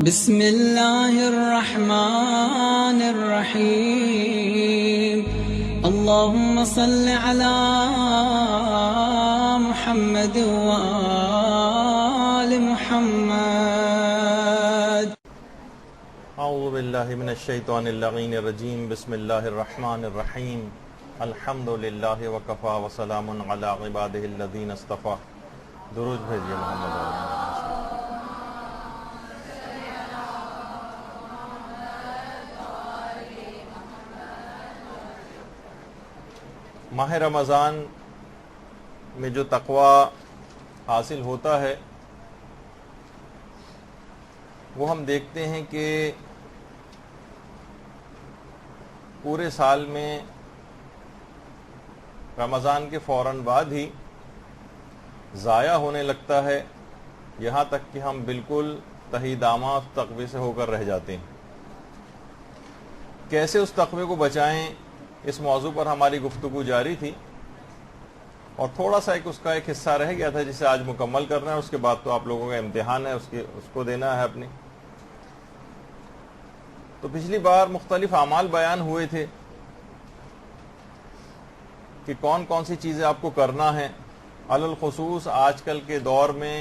بسم اللہ الرحمن الرحیم اللہم صل علی محمد وآل محمد۔ اعوذ باللہ من الشیطان اللعین الرجیم۔ بسم اللہ الرحمن الرحیم۔ الحمد للہ وکفا وسلام علی عبادہ الذین اصطفی۔ درود بھیجیے محمد علیہ۔ ماہ رمضان میں جو تقوی حاصل ہوتا ہے وہ ہم دیکھتے ہیں کہ پورے سال میں رمضان کے فوراً بعد ہی ضائع ہونے لگتا ہے، یہاں تک کہ ہم بالکل تہی دامہ تقوی سے ہو کر رہ جاتے ہیں۔ کیسے اس تقوی کو بچائیں، اس موضوع پر ہماری گفتگو جاری تھی، اور تھوڑا سا اس کا ایک حصہ رہ گیا تھا جسے آج مکمل کرنا ہے۔ اس کے بعد تو آپ لوگوں کا امتحان ہے، اس کو دینا ہے اپنی۔ تو پچھلی بار مختلف اعمال بیان ہوئے تھے کہ کون کون سی چیزیں آپ کو کرنا ہے۔ علی الخصوص آج کل کے دور میں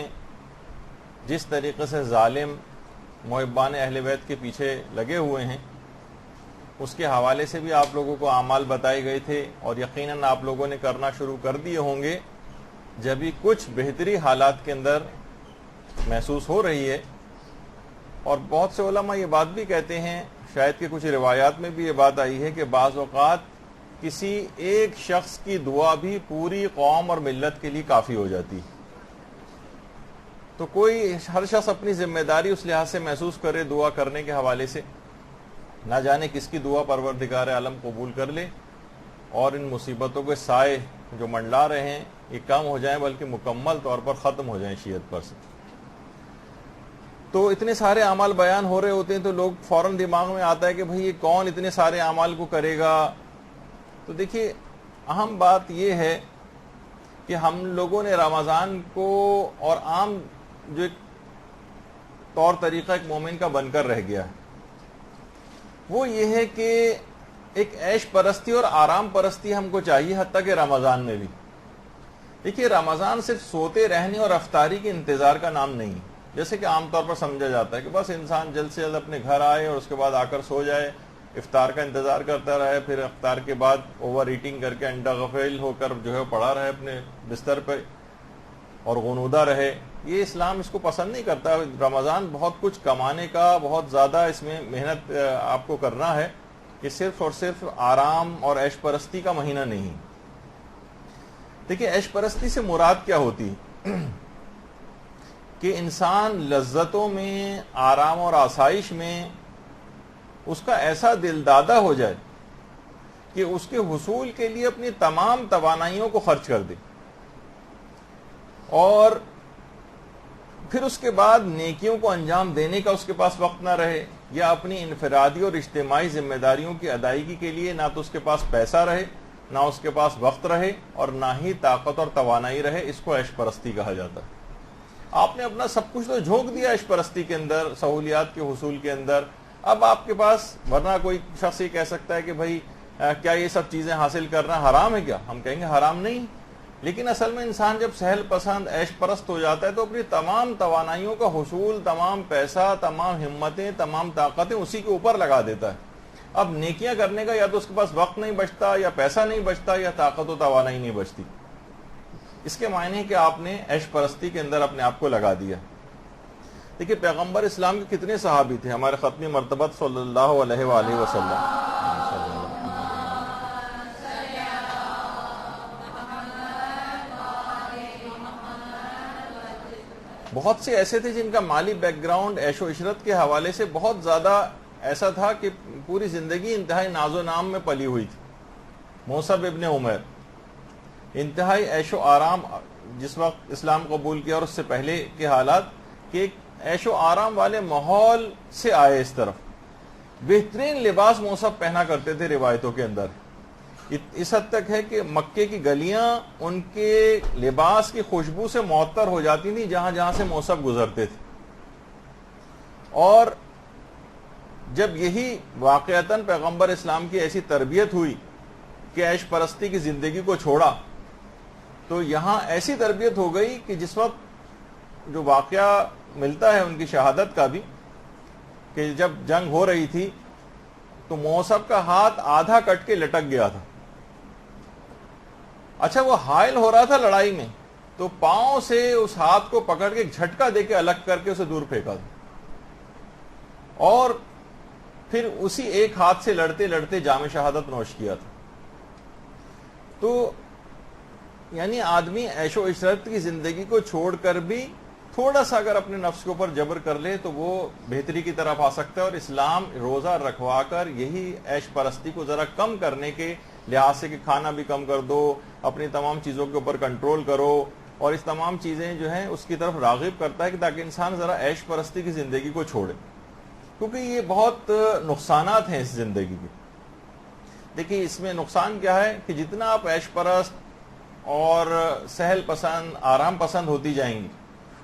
جس طریقے سے ظالم محبان اہل بیت کے پیچھے لگے ہوئے ہیں، اس کے حوالے سے بھی آپ لوگوں کو اعمال بتائے گئے تھے، اور یقیناً آپ لوگوں نے کرنا شروع کر دیے ہوں گے جبھی کچھ بہتری حالات کے اندر محسوس ہو رہی ہے۔ اور بہت سے علماء یہ بات بھی کہتے ہیں، شاید کہ کچھ روایات میں بھی یہ بات آئی ہے، کہ بعض اوقات کسی ایک شخص کی دعا بھی پوری قوم اور ملت کے لیے کافی ہو جاتی۔ تو ہر شخص اپنی ذمہ داری اس لحاظ سے محسوس کرے دعا کرنے کے حوالے سے، نہ جانے کس کی دعا پروردگار عالم قبول کر لے، اور ان مصیبتوں کے سائے جو منڈلا رہے ہیں یہ کم ہو جائیں، بلکہ مکمل طور پر ختم ہو جائیں شیعت پر سے۔ تو اتنے سارے اعمال بیان ہو رہے ہوتے ہیں تو لوگ فوراً دماغ میں آتا ہے کہ بھئی یہ کون اتنے سارے اعمال کو کرے گا۔ تو دیکھیے، اہم بات یہ ہے کہ ہم لوگوں نے رمضان کو اور عام جو ایک طور طریقہ ایک مومن کا بن کر رہ گیا ہے، وہ یہ ہے کہ ایک عیش پرستی اور آرام پرستی ہم کو چاہیے، حتیٰ کہ رمضان میں بھی۔ دیکھیے، رمضان صرف سوتے رہنے اور افطاری کے انتظار کا نام نہیں، جیسے کہ عام طور پر سمجھا جاتا ہے کہ بس انسان جلد سے جلد اپنے گھر آئے اور اس کے بعد آ کر سو جائے، افطار کا انتظار کرتا رہے، پھر افطار کے بعد اوور ایٹنگ کر کے انڈا غفیل ہو کر جو ہے پڑا رہے اپنے بستر پہ اور غنودہ رہے۔ یہ اسلام اس کو پسند نہیں کرتا۔ رمضان بہت کچھ کمانے کا، بہت زیادہ اس میں محنت آپ کو کرنا ہے، کہ صرف اور صرف آرام اور عیش پرستی کا مہینہ نہیں۔ دیکھیں، عیش پرستی سے مراد کیا ہوتی ہے؟ کہ انسان لذتوں میں، آرام اور آسائش میں اس کا ایسا دل دادہ ہو جائے کہ اس کے حصول کے لیے اپنی تمام توانائیوں کو خرچ کر دے، اور پھر اس کے بعد نیکیوں کو انجام دینے کا اس کے پاس وقت نہ رہے، یا اپنی انفرادی اور اجتماعی ذمہ داریوں کی ادائیگی کے لیے نہ تو اس کے پاس پیسہ رہے، نہ اس کے پاس وقت رہے، اور نہ ہی طاقت اور توانائی رہے۔ اس کو عیش پرستی کہا جاتا ہے۔ آپ نے اپنا سب کچھ تو جھونک دیا عیش پرستی کے اندر، سہولیات کے حصول کے اندر۔ اب آپ کے پاس، ورنہ کوئی شخص یہ کہہ سکتا ہے کہ بھائی کیا یہ سب چیزیں حاصل کرنا حرام ہے کیا؟ ہم کہیں گے حرام نہیں، لیکن اصل میں انسان جب سہل پسند، عیش پرست ہو جاتا ہے تو اپنی تمام توانائیوں کا حصول، تمام پیسہ، تمام ہمتیں، تمام طاقتیں اسی کے اوپر لگا دیتا ہے۔ اب نیکیاں کرنے کا یا تو اس کے پاس وقت نہیں بچتا، یا پیسہ نہیں بچتا، یا طاقت و توانائی نہیں بچتی۔ اس کے معنی ہے کہ آپ نے عیش پرستی کے اندر اپنے آپ کو لگا دیا۔ دیکھیے، پیغمبر اسلام کے کتنے صحابی تھے، ہمارے ختم مرتبت صلی اللہ علیہ وآلہ وسلم۔ بہت سے ایسے تھے جن کا مالی بیک گراؤنڈ عیش و عشرت کے حوالے سے بہت زیادہ ایسا تھا کہ پوری زندگی انتہائی ناز و نام میں پلی ہوئی تھی۔ موصب ابن عمیر انتہائی عیش و آرام، جس وقت اسلام قبول کیا اور اس سے پہلے کے حالات، کہ ایک عیش و آرام والے ماحول سے آئے اس طرف۔ بہترین لباس موصب پہنا کرتے تھے روایتوں کے اندر، اس حد تک ہے کہ مکے کی گلیاں ان کے لباس کی خوشبو سے معطر ہو جاتی تھیں جہاں جہاں سے موصب گزرتے تھے، اور جب یہی واقعتاً پیغمبر اسلام کی ایسی تربیت ہوئی کہ عیش پرستی کی زندگی کو چھوڑا، تو یہاں ایسی تربیت ہو گئی کہ جس وقت جو واقعہ ملتا ہے ان کی شہادت کا بھی، کہ جب جنگ ہو رہی تھی تو موصب کا ہاتھ آدھا کٹ کے لٹک گیا تھا. اچھا وہ حائل ہو رہا تھا لڑائی میں، تو پاؤں سے اس ہاتھ کو پکڑ کے جھٹکا دے کے الگ کر کے اسے دور پھینکا تھا، اور پھر اسی ایک ہاتھ سے لڑتے لڑتے جام شہادت نوش کیا تھا. تو یعنی آدمی عیش و عشرت کی زندگی کو چھوڑ کر بھی تھوڑا سا اگر اپنے نفس کے اوپر جبر کر لے تو وہ بہتری کی طرف آ سکتا ہے. اور اسلام روزہ رکھوا کر یہی عیش پرستی کو ذرا کم کرنے کے لحاظ سے کہ کھانا بھی کم کر دو، اپنی تمام چیزوں کے اوپر کنٹرول کرو، اور اس تمام چیزیں جو ہیں اس کی طرف راغب کرتا ہے کہ تاکہ انسان ذرا عیش پرستی کی زندگی کو چھوڑے، کیونکہ یہ بہت نقصانات ہیں اس زندگی کے. دیکھیے اس میں نقصان کیا ہے کہ جتنا آپ عیش پرست اور سہل پسند، آرام پسند ہوتی جائیں گی،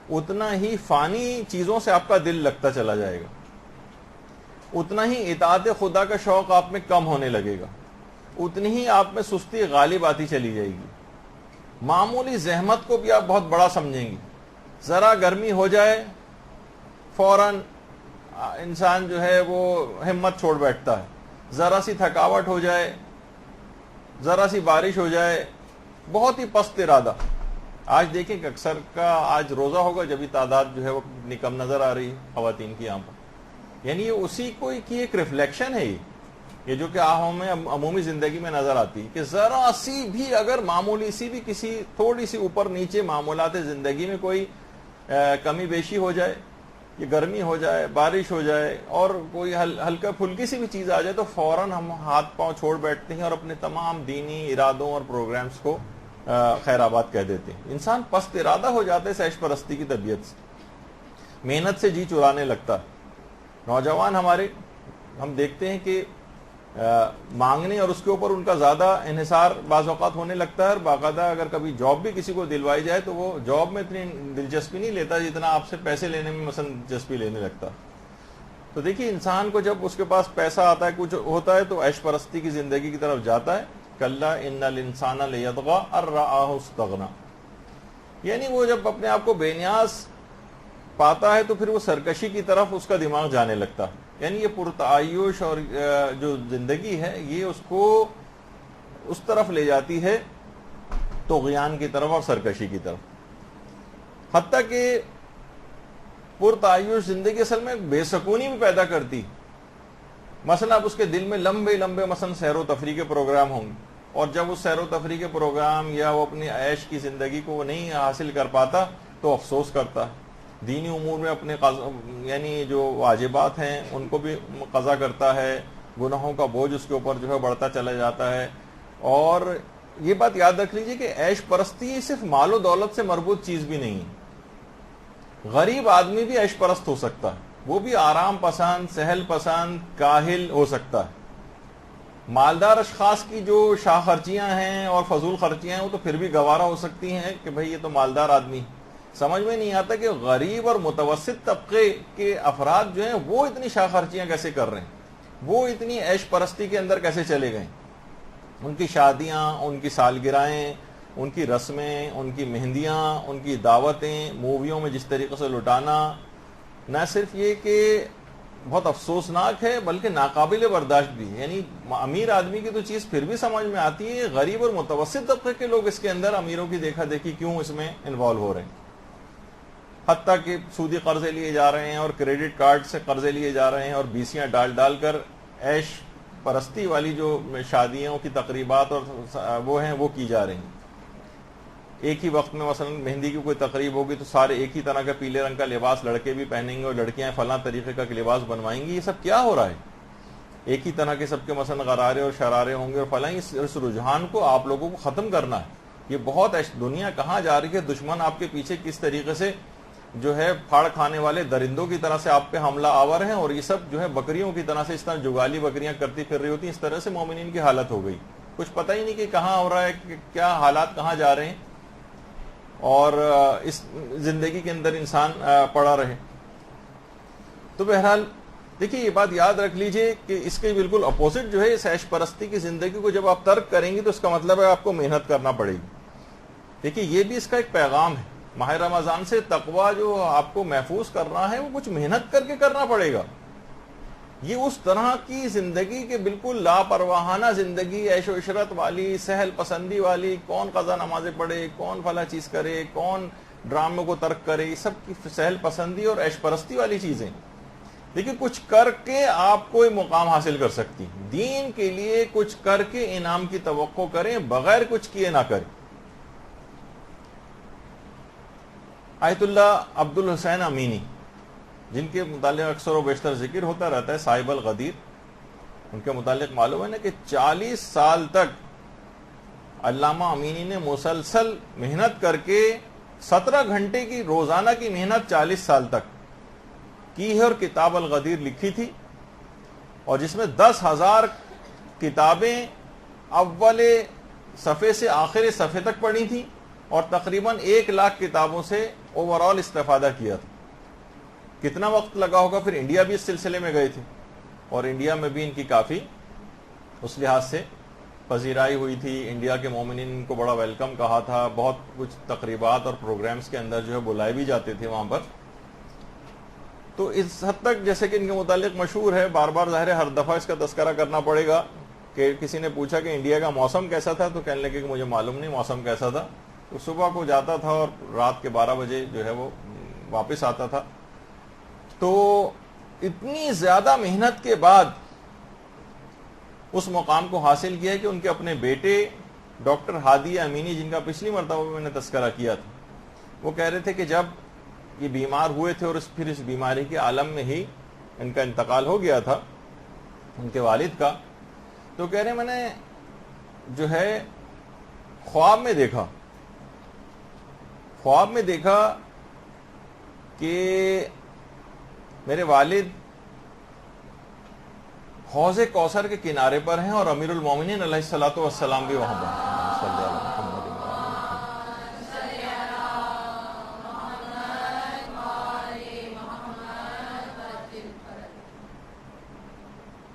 اتنا ہی فانی چیزوں سے آپ کا دل لگتا چلا جائے گا، اتنا ہی اطاعت خدا کا شوق آپ میں کم ہونے لگے گا، اتنی ہی آپ میں سستی غالب آتی چلی جائے گی. معمولی زحمت کو بھی آپ بہت بڑا سمجھیں گی. ذرا گرمی ہو جائے فوراً انسان جو ہے وہ ہمت چھوڑ بیٹھتا ہے، ذرا سی تھکاوٹ ہو جائے، ذرا سی بارش ہو جائے، بہت ہی پست ارادہ. آج دیکھیں کہ اکثر کا آج روزہ ہوگا جبھی تعداد جو ہے وہ کتنی کم نظر آ رہی ہے خواتین کی یہاں پر. یعنی یہ اسی کو کی ایک ریفلیکشن ہے یہ جو کہ ہمیں عمومی زندگی میں نظر آتی ہے کہ ذرا سی بھی اگر معمولی سی بھی کسی تھوڑی سی اوپر نیچے معمولات زندگی میں کوئی کمی بیشی ہو جائے، یہ گرمی ہو جائے، بارش ہو جائے، اور کوئی ہلکا پھلکی سی بھی چیز آ جائے تو فوراً ہم ہاتھ پاؤں چھوڑ بیٹھتے ہیں اور اپنے تمام دینی ارادوں اور پروگرامز کو خیر آباد کہہ دیتے ہیں. انسان پست ارادہ ہو جاتا ہے عیش پرستی کی طبیعت سے، محنت سے جی چرانے لگتا ہے. نوجوان ہمارے ہم دیکھتے ہیں کہ مانگنے اور اس کے اوپر ان کا زیادہ انحصار بعض اوقات ہونے لگتا ہے، اور باقاعدہ اگر کبھی جاب بھی کسی کو دلوائی جائے تو وہ جاب میں اتنی دلچسپی نہیں لیتا جتنا آپ سے پیسے لینے میں مثلا دلچسپی لینے لگتا. تو دیکھیے انسان کو جب اس کے پاس پیسہ آتا ہے، کچھ ہوتا ہے، تو عیش پرستی کی زندگی کی طرف جاتا ہے. کلا ان الانسان لیطغی ان رآہ استغنی، یعنی وہ جب اپنے آپ کو بے نیاز پاتا ہے تو پھر وہ سرکشی کی طرف اس کا دماغ جانے لگتا ہے. یعنی یہ پرتعیش اور جو زندگی ہے یہ اس کو اس طرف لے جاتی ہے طغیان کی طرف اور سرکشی کی طرف. حتیٰ کہ پرتعیش زندگی اصل میں بے سکونی بھی پیدا کرتی. مثلا اب اس کے دل میں لمبے لمبے مثلا سیر و تفریح کے پروگرام ہوں گے، اور جب اس سیر و تفریح کے پروگرام یا وہ اپنی عیش کی زندگی کو وہ نہیں حاصل کر پاتا تو افسوس کرتا ہے. دینی امور میں اپنے یعنی جو واجبات ہیں ان کو بھی قضا کرتا ہے، گناہوں کا بوجھ اس کے اوپر جو ہے بڑھتا چلا جاتا ہے. اور یہ بات یاد رکھ لیجئے کہ عیش پرستی صرف مال و دولت سے مربوط چیز بھی نہیں ہے. غریب آدمی بھی عیش پرست ہو سکتا ہے، وہ بھی آرام پسند، سہل پسند، کاہل ہو سکتا ہے. مالدار اشخاص کی جو شاہ خرچیاں ہیں اور فضول خرچیاں ہیں وہ تو پھر بھی گوارا ہو سکتی ہیں کہ بھئی یہ تو مالدار آدمی. سمجھ میں نہیں آتا کہ غریب اور متوسط طبقے کے افراد جو ہیں وہ اتنی شاہ خرچیاں کیسے کر رہے ہیں، وہ اتنی عیش پرستی کے اندر کیسے چلے گئے. ان کی شادیاں، ان کی سالگرہیں، ان کی رسمیں، ان کی مہندیاں، ان کی دعوتیں، موویوں میں جس طریقے سے لٹانا، نہ صرف یہ کہ بہت افسوسناک ہے بلکہ ناقابل برداشت بھی. یعنی امیر آدمی کی تو چیز پھر بھی سمجھ میں آتی ہے، غریب اور متوسط طبقے کے لوگ اس کے اندر امیروں کی دیکھا دیکھی کیوں اس میں انوالو ہو رہے ہیں. حتیٰ کہ سودی قرضے لیے جا رہے ہیں اور کریڈٹ کارڈ سے قرضے لیے جا رہے ہیں اور بیسیاں ڈال ڈال کر عیش پرستی والی جو شادیوں کی تقریبات اور وہ ہیں وہ کی جا رہی ہیں. ایک ہی وقت میں مثلا مہندی کی کوئی تقریب ہوگی تو سارے ایک ہی طرح کا پیلے رنگ کا لباس لڑکے بھی پہنیں گے اور لڑکیاں فلاں طریقے کا لباس بنوائیں گی. یہ سب کیا ہو رہا ہے؟ ایک ہی طرح کے سب کے مثلا غرارے اور شرارے ہوں گے اور فلاں. اس رجحان کو آپ لوگوں کو ختم کرنا ہے. یہ بہت دنیا کہاں جا رہی ہے، دشمن آپ کے پیچھے کس طریقے سے جو ہے پھاڑ کھانے والے درندوں کی طرح سے آپ پہ حملہ آور ہیں، اور یہ سب جو ہے بکریوں کی طرح سے اس طرح جگالی بکریاں کرتی پھر رہی ہوتی ہیں. اس طرح سے مومنین کی حالت ہو گئی، کچھ پتہ ہی نہیں کہ کہاں ہو رہا ہے، کہ کیا حالات کہاں جا رہے ہیں، اور اس زندگی کے اندر انسان پڑا رہے. تو بہرحال دیکھیے یہ بات یاد رکھ لیجئے کہ اس کے بالکل اپوزٹ جو ہے اس عیش پرستی کی زندگی کو جب آپ ترک کریں گے تو اس کا مطلب ہے آپ کو محنت کرنا پڑے گی. دیکھیے یہ بھی اس کا ایک پیغام ہے. ماہ رمضان سے تقویٰ جو آپ کو محفوظ کرنا ہے وہ کچھ محنت کر کے کرنا پڑے گا. یہ اس طرح کی زندگی کے بالکل لاپرواہانہ زندگی، عیش و عشرت والی، سہل پسندی والی، کون قضا نمازیں پڑھے، کون فلاں چیز کرے، کون ڈراموں کو ترک کرے، یہ سب کی سہل پسندی اور عیش پرستی والی چیزیں لیکن کچھ کر کے آپ کوئی مقام حاصل کر سکتی. دین کے لیے کچھ کر کے انعام کی توقع کریں، بغیر کچھ کیے نہ کریں. آیت اللہ عبد الحسین امینی جن کے متعلق اکثر و بیشتر ذکر ہوتا رہتا ہے، صاحب الغدیر، ان کے متعلق معلوم ہے نا کہ 40 سال تک علامہ امینی نے مسلسل محنت کر کے 17 گھنٹے کی روزانہ کی محنت 40 سال تک کی ہے اور کتاب الغدیر لکھی تھی، اور جس میں 10,000 کتابیں اول صفحے سے آخر صفحے تک پڑھی تھی اور تقریباً 1 لاکھ کتابوں سے اوورال استفادہ کیا تھا. کتنا وقت لگا ہوگا. پھر انڈیا بھی اس سلسلے میں گئے تھے اور انڈیا میں بھی ان کی کافی اس لحاظ سے پذیرائی ہوئی تھی. انڈیا کے مومنین ان کو بڑا ویلکم کہا تھا. بہت کچھ تقریبات اور پروگرامز کے اندر جو ہے بلائے بھی جاتے تھے وہاں پر. تو اس حد تک جیسے کہ ان کے متعلق مشہور ہے، بار بار ظاہر ہے ہر دفعہ اس کا تذکرہ کرنا پڑے گا کہ کسی نے پوچھا کہ انڈیا کا موسم کیسا تھا تو کہنے لگے کہ مجھے معلوم نہیں موسم کیسا تھا. تو صبح کو جاتا تھا اور رات کے 12 بجے جو ہے وہ واپس آتا تھا. تو اتنی زیادہ محنت کے بعد اس مقام کو حاصل کیا ہے کہ ان کے اپنے بیٹے ڈاکٹر ہادی امینی، جن کا پچھلی مرتبہ میں نے تذکرہ کیا تھا، وہ کہہ رہے تھے کہ جب یہ بیمار ہوئے تھے اور پھر اس بیماری کے عالم میں ہی ان کا انتقال ہو گیا تھا ان کے والد کا، تو کہہ رہے میں نے جو ہے خواب میں دیکھا کہ میرے والد حوض کوثر کے کنارے پر ہیں اور امیر المومنین علیہ الصلوۃ والسلام بھی وہاں پر.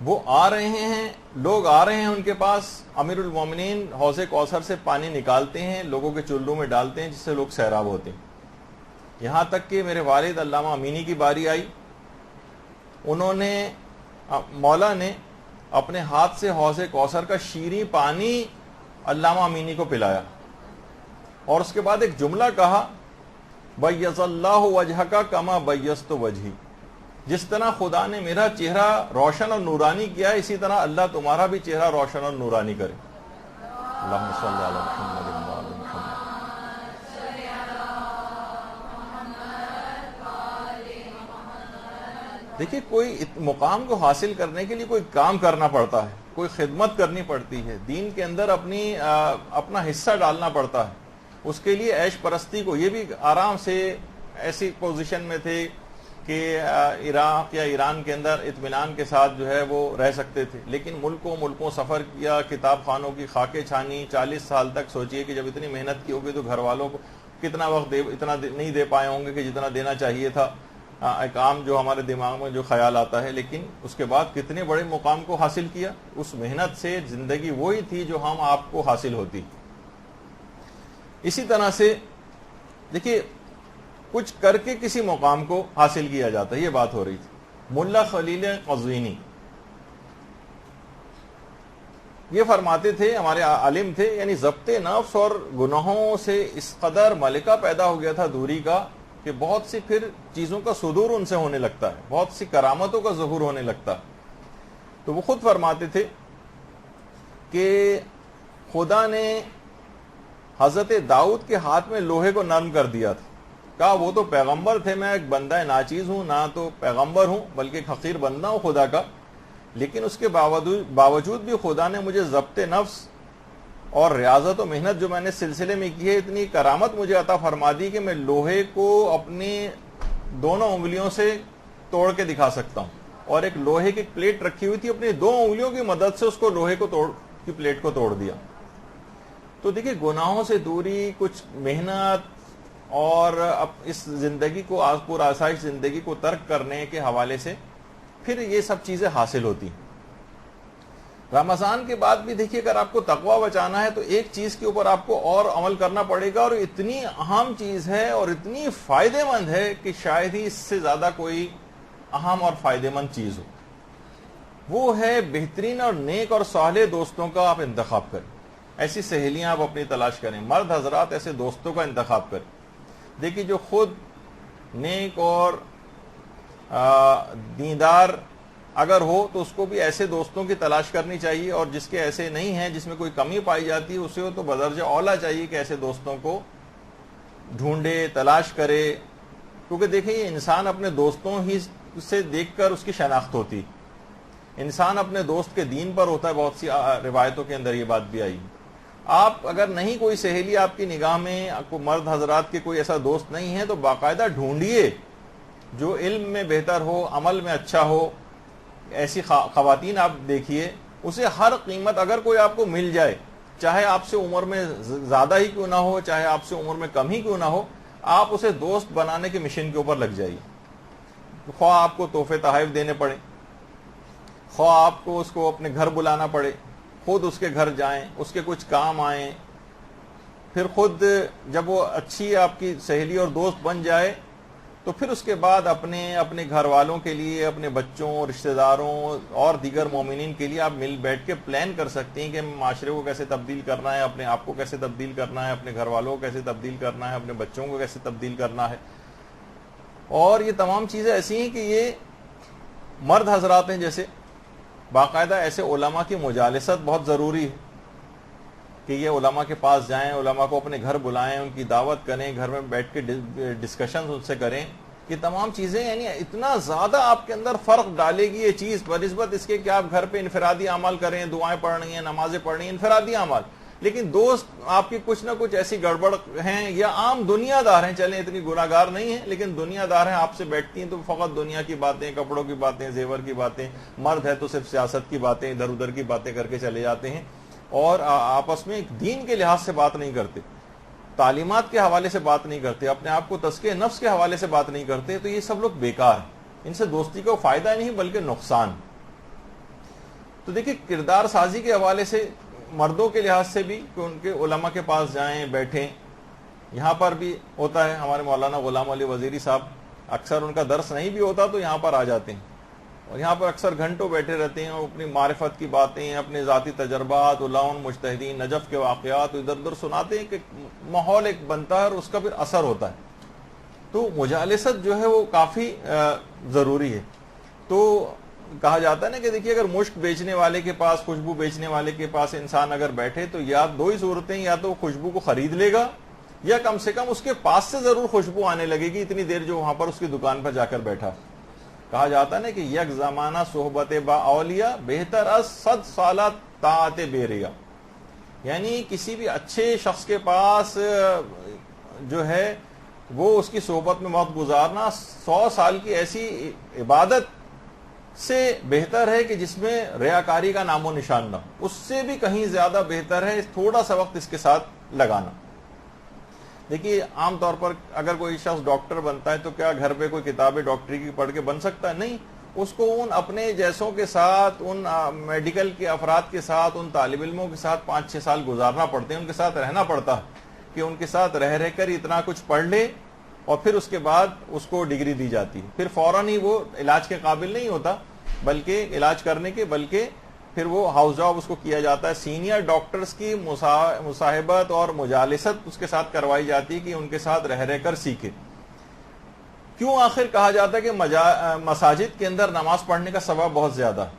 وہ آ رہے ہیں، لوگ آ رہے ہیں ان کے پاس. امیر المومنین حوض کوثر سے پانی نکالتے ہیں، لوگوں کے چلوں میں ڈالتے ہیں جس سے لوگ سیراب ہوتے ہیں. یہاں تک کہ میرے والد علامہ امینی کی باری آئی. انہوں نے مولا نے اپنے ہاتھ سے حوض کوثر کا شیریں پانی علامہ امینی کو پلایا اور اس کے بعد ایک جملہ کہا، بیض اللہ وجہک کما بیضت وجہی. جس طرح خدا نے میرا چہرہ روشن اور نورانی کیا ہے، اسی طرح اللہ تمہارا بھی چہرہ روشن اور نورانی کرے. اللہم صلی علی محمد و آل محمد. دیکھیے کوئی مقام کو حاصل کرنے کے لیے کوئی کام کرنا پڑتا ہے، کوئی خدمت کرنی پڑتی ہے، دین کے اندر اپنا حصہ ڈالنا پڑتا ہے. اس کے لیے عیش پرستی کو، یہ بھی آرام سے ایسی پوزیشن میں تھے کہ عراق یا ایران کے اندر اطمینان کے ساتھ جو ہے وہ رہ سکتے تھے، لیکن ملکوں سفر کیا، کتاب خانوں کی خاکیں چھانی. 40 سال تک سوچئے کہ جب اتنی محنت کی ہوگی تو گھر والوں کو کتنا وقت اتنا نہیں دے پائے ہوں گے کہ جتنا دینا چاہیے تھا. ایک عام جو ہمارے دماغ میں جو خیال آتا ہے، لیکن اس کے بعد کتنے بڑے مقام کو حاصل کیا. اس محنت سے زندگی وہی تھی جو ہم آپ کو حاصل ہوتی. اسی طرح سے دیکھیے کچھ کر کے کسی مقام کو حاصل کیا جاتا ہے، یہ بات ہو رہی تھی. ملا خلیل قزوینی یہ فرماتے تھے، ہمارے عالم تھے، یعنی ضبط نفس اور گناہوں سے اس قدر ملکہ پیدا ہو گیا تھا دوری کا کہ بہت سی پھر چیزوں کا صدور ان سے ہونے لگتا ہے، بہت سی کرامتوں کا ظہور ہونے لگتا ہے. تو وہ خود فرماتے تھے کہ خدا نے حضرت داؤد کے ہاتھ میں لوہے کو نرم کر دیا تھا. کہا وہ تو پیغمبر تھے، میں ایک بندہ ناچیز ہوں، نہ تو پیغمبر ہوں بلکہ ایک حقیر بندہ ہوں خدا کا، لیکن اس کے باوجود بھی خدا نے مجھے ضبط نفس اور ریاضت و محنت جو میں نے سلسلے میں کی ہے، اتنی کرامت مجھے عطا فرما دی کہ میں لوہے کو اپنی دونوں انگلیوں سے توڑ کے دکھا سکتا ہوں. اور ایک لوہے کی پلیٹ رکھی ہوئی تھی، اپنی 2 انگلیوں کی مدد سے اس کو لوہے کو کی پلیٹ کو توڑ دیا. تو دیکھیں گناہوں سے دوری، کچھ محنت، اور اب اس زندگی کو پر آسائش زندگی کو ترک کرنے کے حوالے سے پھر یہ سب چیزیں حاصل ہوتی. رمضان کے بعد بھی دیکھیے اگر آپ کو تقوی بچانا ہے تو ایک چیز کے اوپر آپ کو اور عمل کرنا پڑے گا, اور اتنی اہم چیز ہے اور اتنی فائدے مند ہے کہ شاید ہی اس سے زیادہ کوئی اہم اور فائدے مند چیز ہو. وہ ہے بہترین اور نیک اور صالح دوستوں کا آپ انتخاب کریں. ایسی سہیلیاں آپ اپنی تلاش کریں. مرد حضرات ایسے دوستوں کا انتخاب کریں. دیکھیے جو خود نیک اور دیندار اگر ہو تو اس کو بھی ایسے دوستوں کی تلاش کرنی چاہیے, اور جس کے ایسے نہیں ہیں, جس میں کوئی کمی پائی جاتی ہے, اسے تو بدرجہ اولا چاہیے کہ ایسے دوستوں کو ڈھونڈے, تلاش کرے. کیونکہ دیکھیں یہ انسان اپنے دوستوں ہی سے دیکھ کر اس کی شناخت ہوتی. انسان اپنے دوست کے دین پر ہوتا ہے. بہت سی روایتوں کے اندر یہ بات بھی آئی. آپ اگر نہیں کوئی سہیلی آپ کی نگاہ میں, آپ کو مرد حضرات کے کوئی ایسا دوست نہیں ہے, تو باقاعدہ ڈھونڈیے جو علم میں بہتر ہو, عمل میں اچھا ہو. ایسی خواتین آپ دیکھیے, اسے ہر قیمت اگر کوئی آپ کو مل جائے, چاہے آپ سے عمر میں زیادہ ہی کیوں نہ ہو, چاہے آپ سے عمر میں کم ہی کیوں نہ ہو, آپ اسے دوست بنانے کے مشن کے اوپر لگ جائیے. خواہ آپ کو تحفے تحائف دینے پڑے, خواہ آپ کو اس کو اپنے گھر بلانا پڑے, خود اس کے گھر جائیں, اس کے کچھ کام آئیں, پھر خود جب وہ اچھی آپ کی سہیلی اور دوست بن جائے تو پھر اس کے بعد اپنے گھر والوں کے لیے, اپنے بچوں, رشتہ داروں اور دیگر مومنین کے لیے آپ مل بیٹھ کے پلان کر سکتے ہیں کہ معاشرے کو کیسے تبدیل کرنا ہے, اپنے آپ کو کیسے تبدیل کرنا ہے, اپنے گھر والوں کو کیسے تبدیل کرنا ہے, اپنے بچوں کو کیسے تبدیل کرنا ہے. اور یہ تمام چیزیں ایسی ہیں کہ یہ مرد حضرات ہیں جیسے باقاعدہ ایسے علماء کی مجالست بہت ضروری ہے کہ یہ علماء کے پاس جائیں, علماء کو اپنے گھر بلائیں, ان کی دعوت کریں, گھر میں بیٹھ کے ڈسکشن ان سے کریں. یہ تمام چیزیں یعنی اتنا زیادہ آپ کے اندر فرق ڈالے گی یہ چیز بنسبت اس کے کہ آپ گھر پہ انفرادی اعمال کریں, دعائیں پڑھنی ہیں, نمازیں پڑھنی ہیں, انفرادی اعمال. لیکن دوست آپ کی کچھ نہ کچھ ایسی گڑبڑ ہیں یا عام دنیا دار ہیں, چلیں اتنی گناہ گار نہیں ہیں لیکن دنیا دار ہیں, آپ سے بیٹھتی ہیں تو فقط دنیا کی باتیں, کپڑوں کی باتیں, زیور کی باتیں. مرد ہے تو صرف سیاست کی باتیں, ادھر ادھر کی باتیں کر کے چلے جاتے ہیں, اور آپس میں دین کے لحاظ سے بات نہیں کرتے, تعلیمات کے حوالے سے بات نہیں کرتے, اپنے آپ کو تزکیہ نفس کے حوالے سے بات نہیں کرتے. تو یہ سب لوگ بیکار ہیں, ان سے دوستی کو فائدہ نہیں بلکہ نقصان. تو دیکھیں کردار سازی کے حوالے سے مردوں کے لحاظ سے بھی کہ ان کے علماء کے پاس جائیں, بیٹھیں. یہاں پر بھی ہوتا ہے, ہمارے مولانا غلام علی وزیری صاحب اکثر ان کا درس نہیں بھی ہوتا تو یہاں پر آ جاتے ہیں, اور یہاں پر اکثر گھنٹوں بیٹھے رہتے ہیں, اور اپنی معرفت کی باتیں, اپنے ذاتی تجربات, علماء مجتہدین نجف کے واقعات ادھر ادھر سناتے ہیں کہ ماحول ایک بنتا ہے اور اس کا پھر اثر ہوتا ہے. تو مجالست جو ہے وہ کافی ضروری ہے. تو کہا جاتا ہے نا کہ دیکھیے اگر مشک بیچنے والے کے پاس, خوشبو بیچنے والے کے پاس انسان اگر بیٹھے تو یا دو ہی صورتیں, یا تو خوشبو کو خرید لے گا یا کم سے کم اس کے پاس سے ضرور خوشبو آنے لگے گی اتنی دیر جو وہاں پر اس کی دکان پر جا کر بیٹھا. کہا جاتا ہے نا کہ یک زمانہ صحبت با اولیاء بہتر از 100 سالہ طاعت بے ریا. یعنی کسی بھی اچھے شخص کے پاس جو ہے وہ اس کی صحبت میں وقت گزارنا 100 سال کی ایسی عبادت سے بہتر ہے کہ جس میں ریاکاری کا نام و نشان نہ ہو. اس سے بھی کہیں زیادہ بہتر ہے تھوڑا سا وقت اس کے ساتھ لگانا. دیکھیے عام طور پر اگر کوئی شخص ڈاکٹر بنتا ہے تو کیا گھر پہ کوئی کتابیں ڈاکٹری کی پڑھ کے بن سکتا ہے؟ نہیں. اس کو ان اپنے جیسوں کے ساتھ, ان میڈیکل کے افراد کے ساتھ, ان طالب علموں کے ساتھ 5-6 سال گزارنا پڑتے ہیں, ان کے ساتھ رہنا پڑتا ہے کہ ان کے ساتھ رہ کر اتنا کچھ پڑھ لے, اور پھر اس کے بعد اس کو ڈگری دی جاتی ہے. پھر فوراً ہی وہ علاج کے قابل نہیں ہوتا, بلکہ علاج کرنے کے, بلکہ پھر وہ ہاؤس جاب اس کو کیا جاتا ہے. سینئر ڈاکٹرز کی مصاحبت اور مجالست اس کے ساتھ کروائی جاتی ہے کہ ان کے ساتھ رہ کر سیکھے. کیوں آخر کہا جاتا ہے کہ مساجد کے اندر نماز پڑھنے کا ثواب بہت زیادہ ہے؟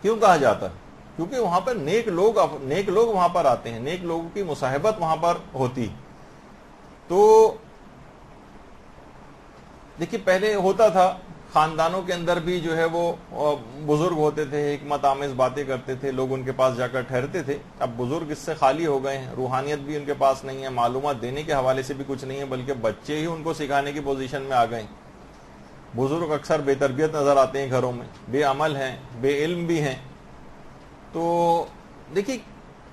کیوں کہا جاتا ہے؟ کیونکہ وہاں پر نیک لوگ وہاں پر آتے ہیں, نیک لوگوں کی مصاحبت وہاں پر ہوتی. تو دیکھیے پہلے ہوتا تھا خاندانوں کے اندر بھی جو ہے وہ بزرگ ہوتے تھے, حکمت آمیز باتیں کرتے تھے, لوگ ان کے پاس جا کر ٹھہرتے تھے. اب بزرگ اس سے خالی ہو گئے ہیں, روحانیت بھی ان کے پاس نہیں ہے, معلومات دینے کے حوالے سے بھی کچھ نہیں ہے, بلکہ بچے ہی ان کو سکھانے کی پوزیشن میں آ گئے. بزرگ اکثر بے تربیت نظر آتے ہیں گھروں میں, بے عمل ہیں, بے علم بھی ہیں. تو دیکھیے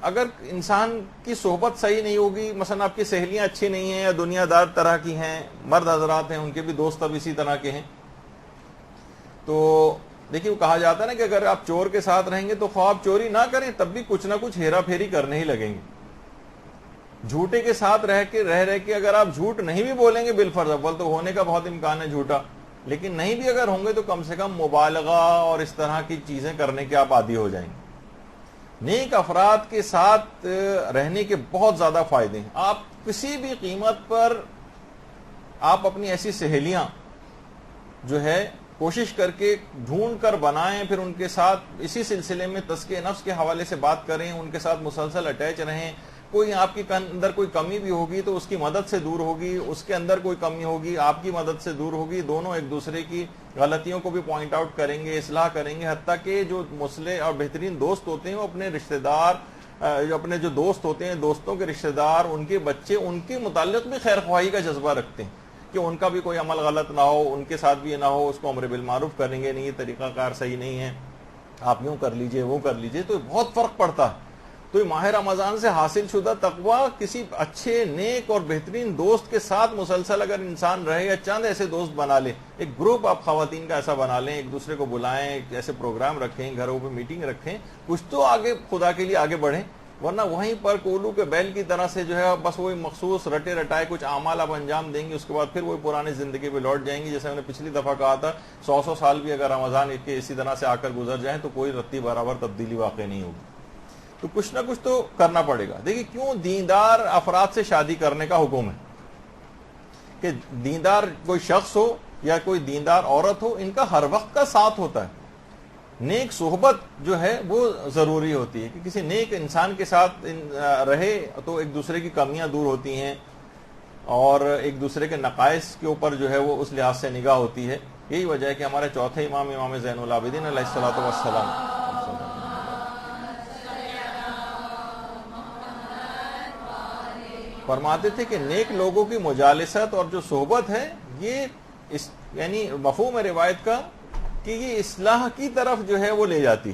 اگر انسان کی صحبت صحیح نہیں ہوگی، مثلا آپ کی سہیلیاں اچھی نہیں ہیں یا دنیا دار طرح کی ہیں، مرد حضرات ہیں ان کے بھی دوست اب اسی طرح کے ہیں، تو دیکھیے وہ کہا جاتا ہے نا کہ اگر آپ چور کے ساتھ رہیں گے تو خواب چوری نہ کریں تب بھی کچھ نہ کچھ ہیرا پھیری کرنے ہی لگیں گے. جھوٹے کے ساتھ رہ کے اگر آپ جھوٹ نہیں بھی بولیں گے بالفرض، اول تو ہونے کا بہت امکان ہے جھوٹا، لیکن نہیں بھی اگر ہوں گے تو کم سے کم مبالغہ اور اس طرح کی چیزیں کرنے کے آپ عادی ہو جائیں گے. نیک افراد کے ساتھ رہنے کے بہت زیادہ فائدے ہیں. آپ کسی بھی قیمت پر آپ اپنی ایسی سہیلیاں جو ہے کوشش کر کے ڈھونڈ کر بنائیں، پھر ان کے ساتھ اسی سلسلے میں تزکیہ نفس کے حوالے سے بات کریں، ان کے ساتھ مسلسل اٹیچ رہیں. کوئی آپ کے اندر کوئی کمی بھی ہوگی تو اس کی مدد سے دور ہوگی، اس کے اندر کوئی کمی ہوگی آپ کی مدد سے دور ہوگی، دونوں ایک دوسرے کی غلطیوں کو بھی پوائنٹ آؤٹ کریں گے، اصلاح کریں گے. حتیٰ کہ جو مصلح اور بہترین دوست ہوتے ہیں وہ اپنے رشتہ دار، اپنے جو دوست ہوتے ہیں، دوستوں کے رشتہ دار، ان کے بچے، ان کے متعلق بھی خیر خواہی کا جذبہ رکھتے ہیں کہ ان کا بھی کوئی عمل غلط نہ ہو، ان کے ساتھ بھی یہ نہ ہو، اس کو امر بالمعروف کریں گے، نہیں یہ طریقہ کار صحیح نہیں ہے، آپ یوں کر لیجئے وہ کر لیجئے. تو بہت فرق پڑتا ہے. تو ماہ رمضان سے حاصل شدہ تقویٰ کسی اچھے نیک اور بہترین دوست کے ساتھ مسلسل اگر انسان رہے یا چند ایسے دوست بنا لے، ایک گروپ آپ خواتین کا ایسا بنا لیں، ایک دوسرے کو بلائیں، ایسے پروگرام رکھیں، گھروں پہ میٹنگ رکھیں، کچھ تو آگے خدا کے لیے آگے بڑھیں. ورنہ وہیں پر کولو کے بیل کی طرح سے جو ہے بس وہی مخصوص رٹے رٹائے کچھ اعمال آپ انجام دیں گے، اس کے بعد پھر وہی پرانی زندگی پہ لوٹ جائیں گی. جیسے میں نے پچھلی دفعہ کہا تھا 100 سال بھی اگر رمضان کے اسی طرح سے آ کر گزر جائیں تو کوئی رتی برابر تبدیلی واقع نہیں ہوگی. تو کچھ نہ کچھ تو کرنا پڑے گا. دیکھیے کیوں دیندار افراد سے شادی کرنے کا حکم ہے کہ دیندار کوئی شخص ہو یا کوئی دیندار عورت ہو، ان کا ہر وقت کا ساتھ ہوتا ہے. نیک صحبت جو ہے وہ ضروری ہوتی ہے کہ کسی نیک انسان کے ساتھ رہے تو ایک دوسرے کی کمیاں دور ہوتی ہیں اور ایک دوسرے کے نقائص کے اوپر جو ہے وہ اس لحاظ سے نگاہ ہوتی ہے. یہی وجہ ہے کہ ہمارے چوتھے امام زین العابدین علیہ الصلوۃ والسلام فرماتے تھے کہ نیک لوگوں کی مجالست اور جو صحبت ہے یہ یعنی مفہوم روایت کا کہ یہ اصلاح کی طرف جو ہے وہ لے جاتی.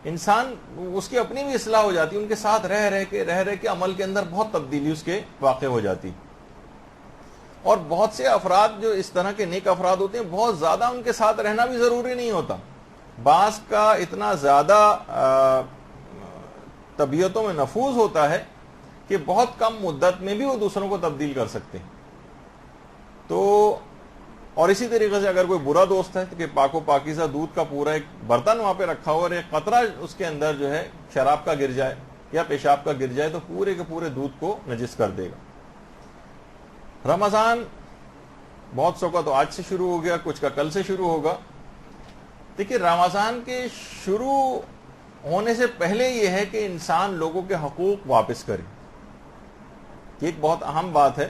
انسان اس کی اپنی بھی اصلاح ہو جاتی، ان کے ساتھ رہ کے عمل کے اندر بہت تبدیلی اس کے واقع ہو جاتی. اور بہت سے افراد جو اس طرح کے نیک افراد ہوتے ہیں بہت زیادہ ان کے ساتھ رہنا بھی ضروری نہیں ہوتا. بعض کا اتنا زیادہ طبیعتوں میں نفوذ ہوتا ہے کہ بہت کم مدت میں بھی وہ دوسروں کو تبدیل کر سکتے ہیں. تو اور اسی طریقے سے اگر کوئی برا دوست ہے کہ پاک و پاکیزہ دودھ کا پورا ایک برتن وہاں پہ رکھا ہوا اور ایک قطرہ اس کے اندر جو ہے شراب کا گر جائے یا پیشاب کا گر جائے تو پورے کے پورے دودھ کو نجس کر دے گا. رمضان بہت سو کا تو آج سے شروع ہو گیا، کچھ کا کل سے شروع ہوگا. دیکھیے رمضان کے شروع ہونے سے پہلے یہ ہے کہ انسان لوگوں کے حقوق واپس کرے. یہ ایک بہت اہم بات ہے.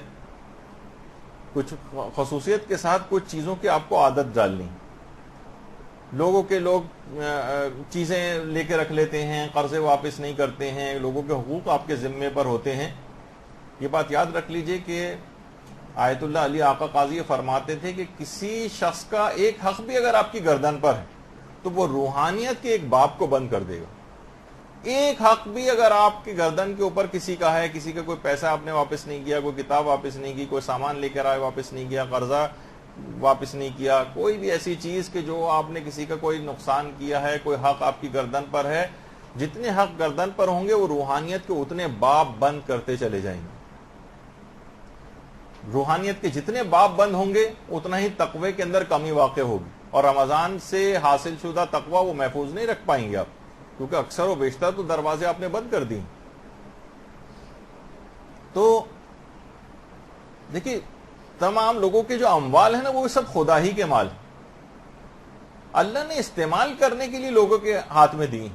کچھ خصوصیت کے ساتھ کچھ چیزوں کی آپ کو عادت ڈالنی. لوگ چیزیں لے کے رکھ لیتے ہیں، قرضے واپس نہیں کرتے ہیں، لوگوں کے حقوق آپ کے ذمے پر ہوتے ہیں. یہ بات یاد رکھ لیجئے کہ آیت اللہ علی آقا قاضی فرماتے تھے کہ کسی شخص کا ایک حق بھی اگر آپ کی گردن پر ہے تو وہ روحانیت کے ایک باب کو بند کر دے گا. ایک حق بھی اگر آپ کی گردن کے اوپر کسی کا ہے، کسی کا کوئی پیسہ آپ نے واپس نہیں کیا، کوئی کتاب واپس نہیں کی، کوئی سامان لے کر آئے واپس نہیں کیا، قرضہ واپس نہیں کیا، کوئی بھی ایسی چیز کہ جو آپ نے کسی کا کوئی نقصان کیا ہے، کوئی حق آپ کی گردن پر ہے، جتنے حق گردن پر ہوں گے وہ روحانیت کے اتنے باب بند کرتے چلے جائیں گے. روحانیت کے جتنے باب بند ہوں گے اتنا ہی تقوی کے اندر کمی واقع ہوگی، اور رمضان سے حاصل شدہ تقوی وہ محفوظ نہیں رکھ پائیں گے آپ، کیونکہ اکثر و بیشتر تو دروازے آپ نے بند کر دی. تو دیکھیے تمام لوگوں کے جو اموال ہیں نا وہ سب خدا ہی کے مال ہیں، اللہ نے استعمال کرنے کے لیے لوگوں کے ہاتھ میں دی.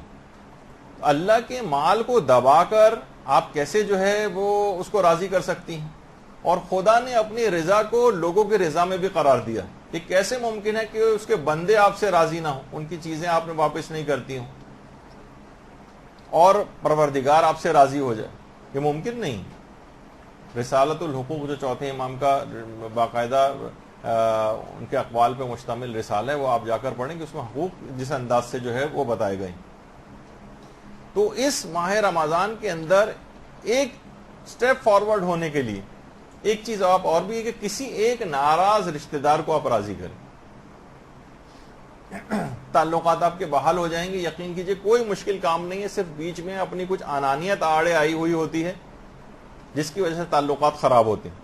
اللہ کے مال کو دبا کر آپ کیسے جو ہے وہ اس کو راضی کر سکتی ہیں؟ اور خدا نے اپنی رضا کو لوگوں کی رضا میں بھی قرار دیا. یہ کیسے ممکن ہے کہ اس کے بندے آپ سے راضی نہ ہوں، ان کی چیزیں آپ نے واپس نہیں کرتی ہوں اور پروردگار آپ سے راضی ہو جائے؟ یہ ممکن نہیں. رسالت الحقوق جو چوتھے امام کا باقاعدہ ان کے اقوال پہ مشتمل رسالہ ہے، وہ آپ جا کر پڑھیں کہ اس میں حقوق جس انداز سے جو ہے وہ بتائے گئے. تو اس ماہ رمضان کے اندر ایک سٹیپ فارورڈ ہونے کے لیے ایک چیز آپ اور بھی ہے کہ کسی ایک ناراض رشتہ دار کو آپ راضی کریں. تعلقات آپ کے بحال ہو جائیں گے. یقین کیجئے کوئی مشکل کام نہیں ہے, صرف بیچ میں اپنی کچھ انانیت آڑے آئی ہوئی ہوتی ہے جس کی وجہ سے تعلقات خراب ہوتے ہیں.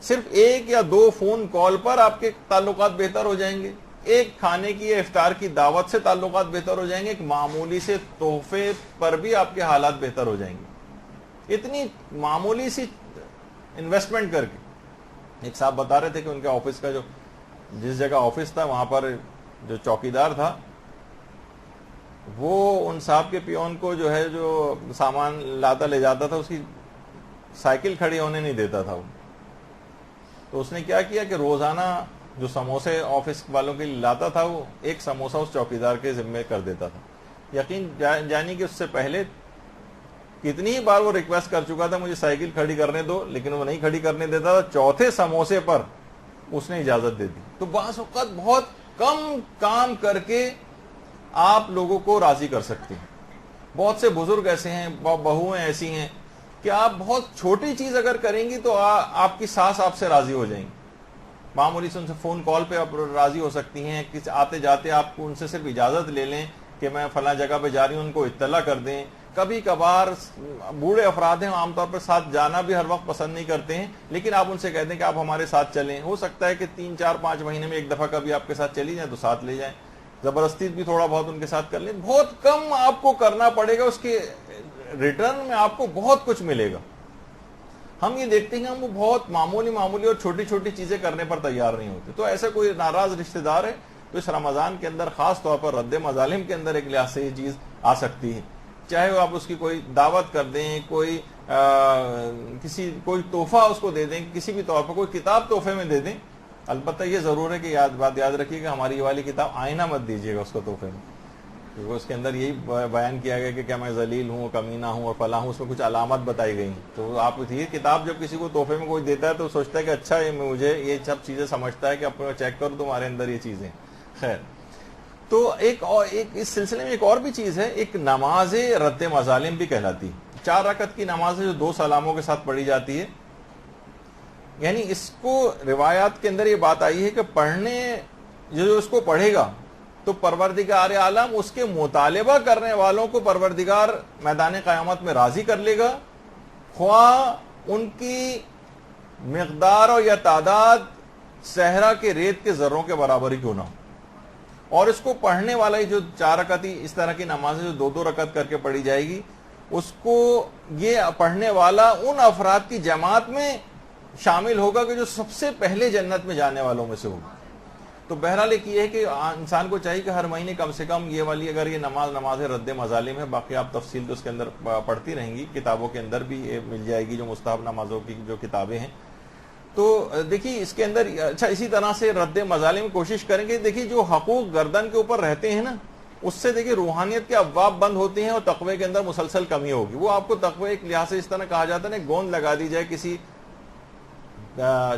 صرف ایک یا دو فون کال پر آپ کے تعلقات بہتر ہو جائیں گے. ایک کھانے کی یا افطار کی دعوت سے تعلقات بہتر ہو جائیں گے. ایک معمولی سے تحفے پر بھی آپ کے حالات بہتر ہو جائیں گے. اتنی معمولی سی انویسٹمنٹ کر کے. ایک صاحب بتا رہے تھے کہ ان کے آفس کا جس جگہ آفس تھا وہاں پر جو چوکیدار تھا وہ ان صاحب کے پیون کو جو سامان لاتا لے جاتا تھا اس کی سائیکل کھڑی ہونے نہیں دیتا تھا وہ. تو اس نے کیا کیا کہ روزانہ جو سموسے آفس والوں کے لیے لاتا تھا وہ ایک سموسا اس چوکیدار کے ذمے کر دیتا تھا. یقین جانی کہ اس سے پہلے کتنی ہی بار وہ ریکویسٹ کر چکا تھا مجھے سائیکل کھڑی کرنے دو, لیکن وہ نہیں کھڑی کرنے دیتا تھا. چوتھے سموسے پر اس نے اجازت دے دی. تو بعض اوقات بہت کم کام کر کے آپ لوگوں کو راضی کر سکتے ہیں. بہت سے بزرگ ایسے ہیں, بہویں ایسی ہیں کہ آپ بہت چھوٹی چیز اگر کریں گی تو آپ کی ساس آپ سے راضی ہو جائیں گی. معمولی سے ان سے فون کال پہ آپ راضی ہو سکتی ہیں. کسی آتے جاتے آپ کو ان سے صرف اجازت لے لیں کہ میں فلاں جگہ پہ جا رہی ہوں, ان کو اطلاع کر دیں. کبھی کبھار بوڑھے افراد ہیں, عام طور پر ساتھ جانا بھی ہر وقت پسند نہیں کرتے ہیں, لیکن آپ ان سے کہتے ہیں کہ آپ ہمارے ساتھ چلیں. ہو سکتا ہے کہ 3, 4, 5 مہینے میں ایک دفعہ کبھی آپ کے ساتھ چلی جائیں تو ساتھ لے جائیں. زبردستی بھی تھوڑا بہت ان کے ساتھ کر لیں. بہت کم آپ کو کرنا پڑے گا, اس کے ریٹرن میں آپ کو بہت کچھ ملے گا. ہم یہ دیکھتے ہیں کہ ہم وہ بہت معمولی اور چھوٹی چھوٹی چیزیں کرنے پر تیار نہیں ہوتے. تو ایسا کوئی ناراض رشتہ دار ہے تو اس رمضان کے اندر خاص طور پر رد مظالم کے اندر ایک لحاظ سے یہ چیز آ سکتی ہے. چاہے وہ آپ اس کی کوئی دعوت کر دیں, کوئی تحفہ اس کو دے دیں, کسی بھی طور پر کوئی کتاب تحفے میں دے دیں. البتہ یہ ضرور ہے کہ بات یاد رکھیے کہ ہماری یہ والی کتاب آئینہ مت دیجیے گا اس کو تحفے میں, کیونکہ اس کے اندر یہی بیان کیا گیا کہ کیا میں ذلیل ہوں, کمینہ ہوں اور فلاں ہوں. اس میں کچھ علامات بتائی گئی ہیں. تو آپ یہ کتاب جب کسی کو تحفے میں کوئی دیتا ہے تو سوچتا ہے کہ اچھا مجھے یہ سب چیزیں سمجھتا ہے کہ اپنے چیک کرو تمہارے اندر یہ چیزیں. خیر, تو ایک اس سلسلے میں ایک اور بھی چیز ہے, ایک نماز رد مظالم بھی کہلاتی ہے. 4 رکعت کی نماز ہے جو 2 سلاموں کے ساتھ پڑھی جاتی ہے. یعنی اس کو روایات کے اندر یہ بات آئی ہے کہ جو اس کو پڑھے گا تو پروردگار عالم اس کے مطالبہ کرنے والوں کو پروردگار میدان قیامت میں راضی کر لے گا, خواہ ان کی مقدار اور یا تعداد صحرا کے ریت کے ذروں کے برابر ہی کیوں نہ ہو. اور اس کو پڑھنے والا جو 4 رکعت اس طرح کی نماز ہے جو 2 رکعت کر کے پڑھی جائے گی, اس کو یہ پڑھنے والا ان افراد کی جماعت میں شامل ہوگا کہ جو سب سے پہلے جنت میں جانے والوں میں سے ہوگا. تو بہرحال ایک یہ ہے کہ انسان کو چاہیے کہ ہر مہینے کم سے کم یہ والی اگر یہ نماز رد مظالم ہے, باقی آپ تفصیل تو اس کے اندر پڑھتی رہیں گی, کتابوں کے اندر بھی یہ مل جائے گی جو مستحب نمازوں کی جو کتابیں ہیں. تو دیکھیے اس کے اندر اچھا اسی طرح سے رد مظالم کوشش کریں گے. دیکھیے جو حقوق گردن کے اوپر رہتے ہیں نا, اس سے دیکھیے روحانیت کے ابواب بند ہوتے ہیں اور تقوی کے اندر مسلسل کمی ہوگی. وہ آپ کو تقوی ایک لحاظ سے اس طرح کہا جاتا ہے نا, گوند لگا دی جائے کسی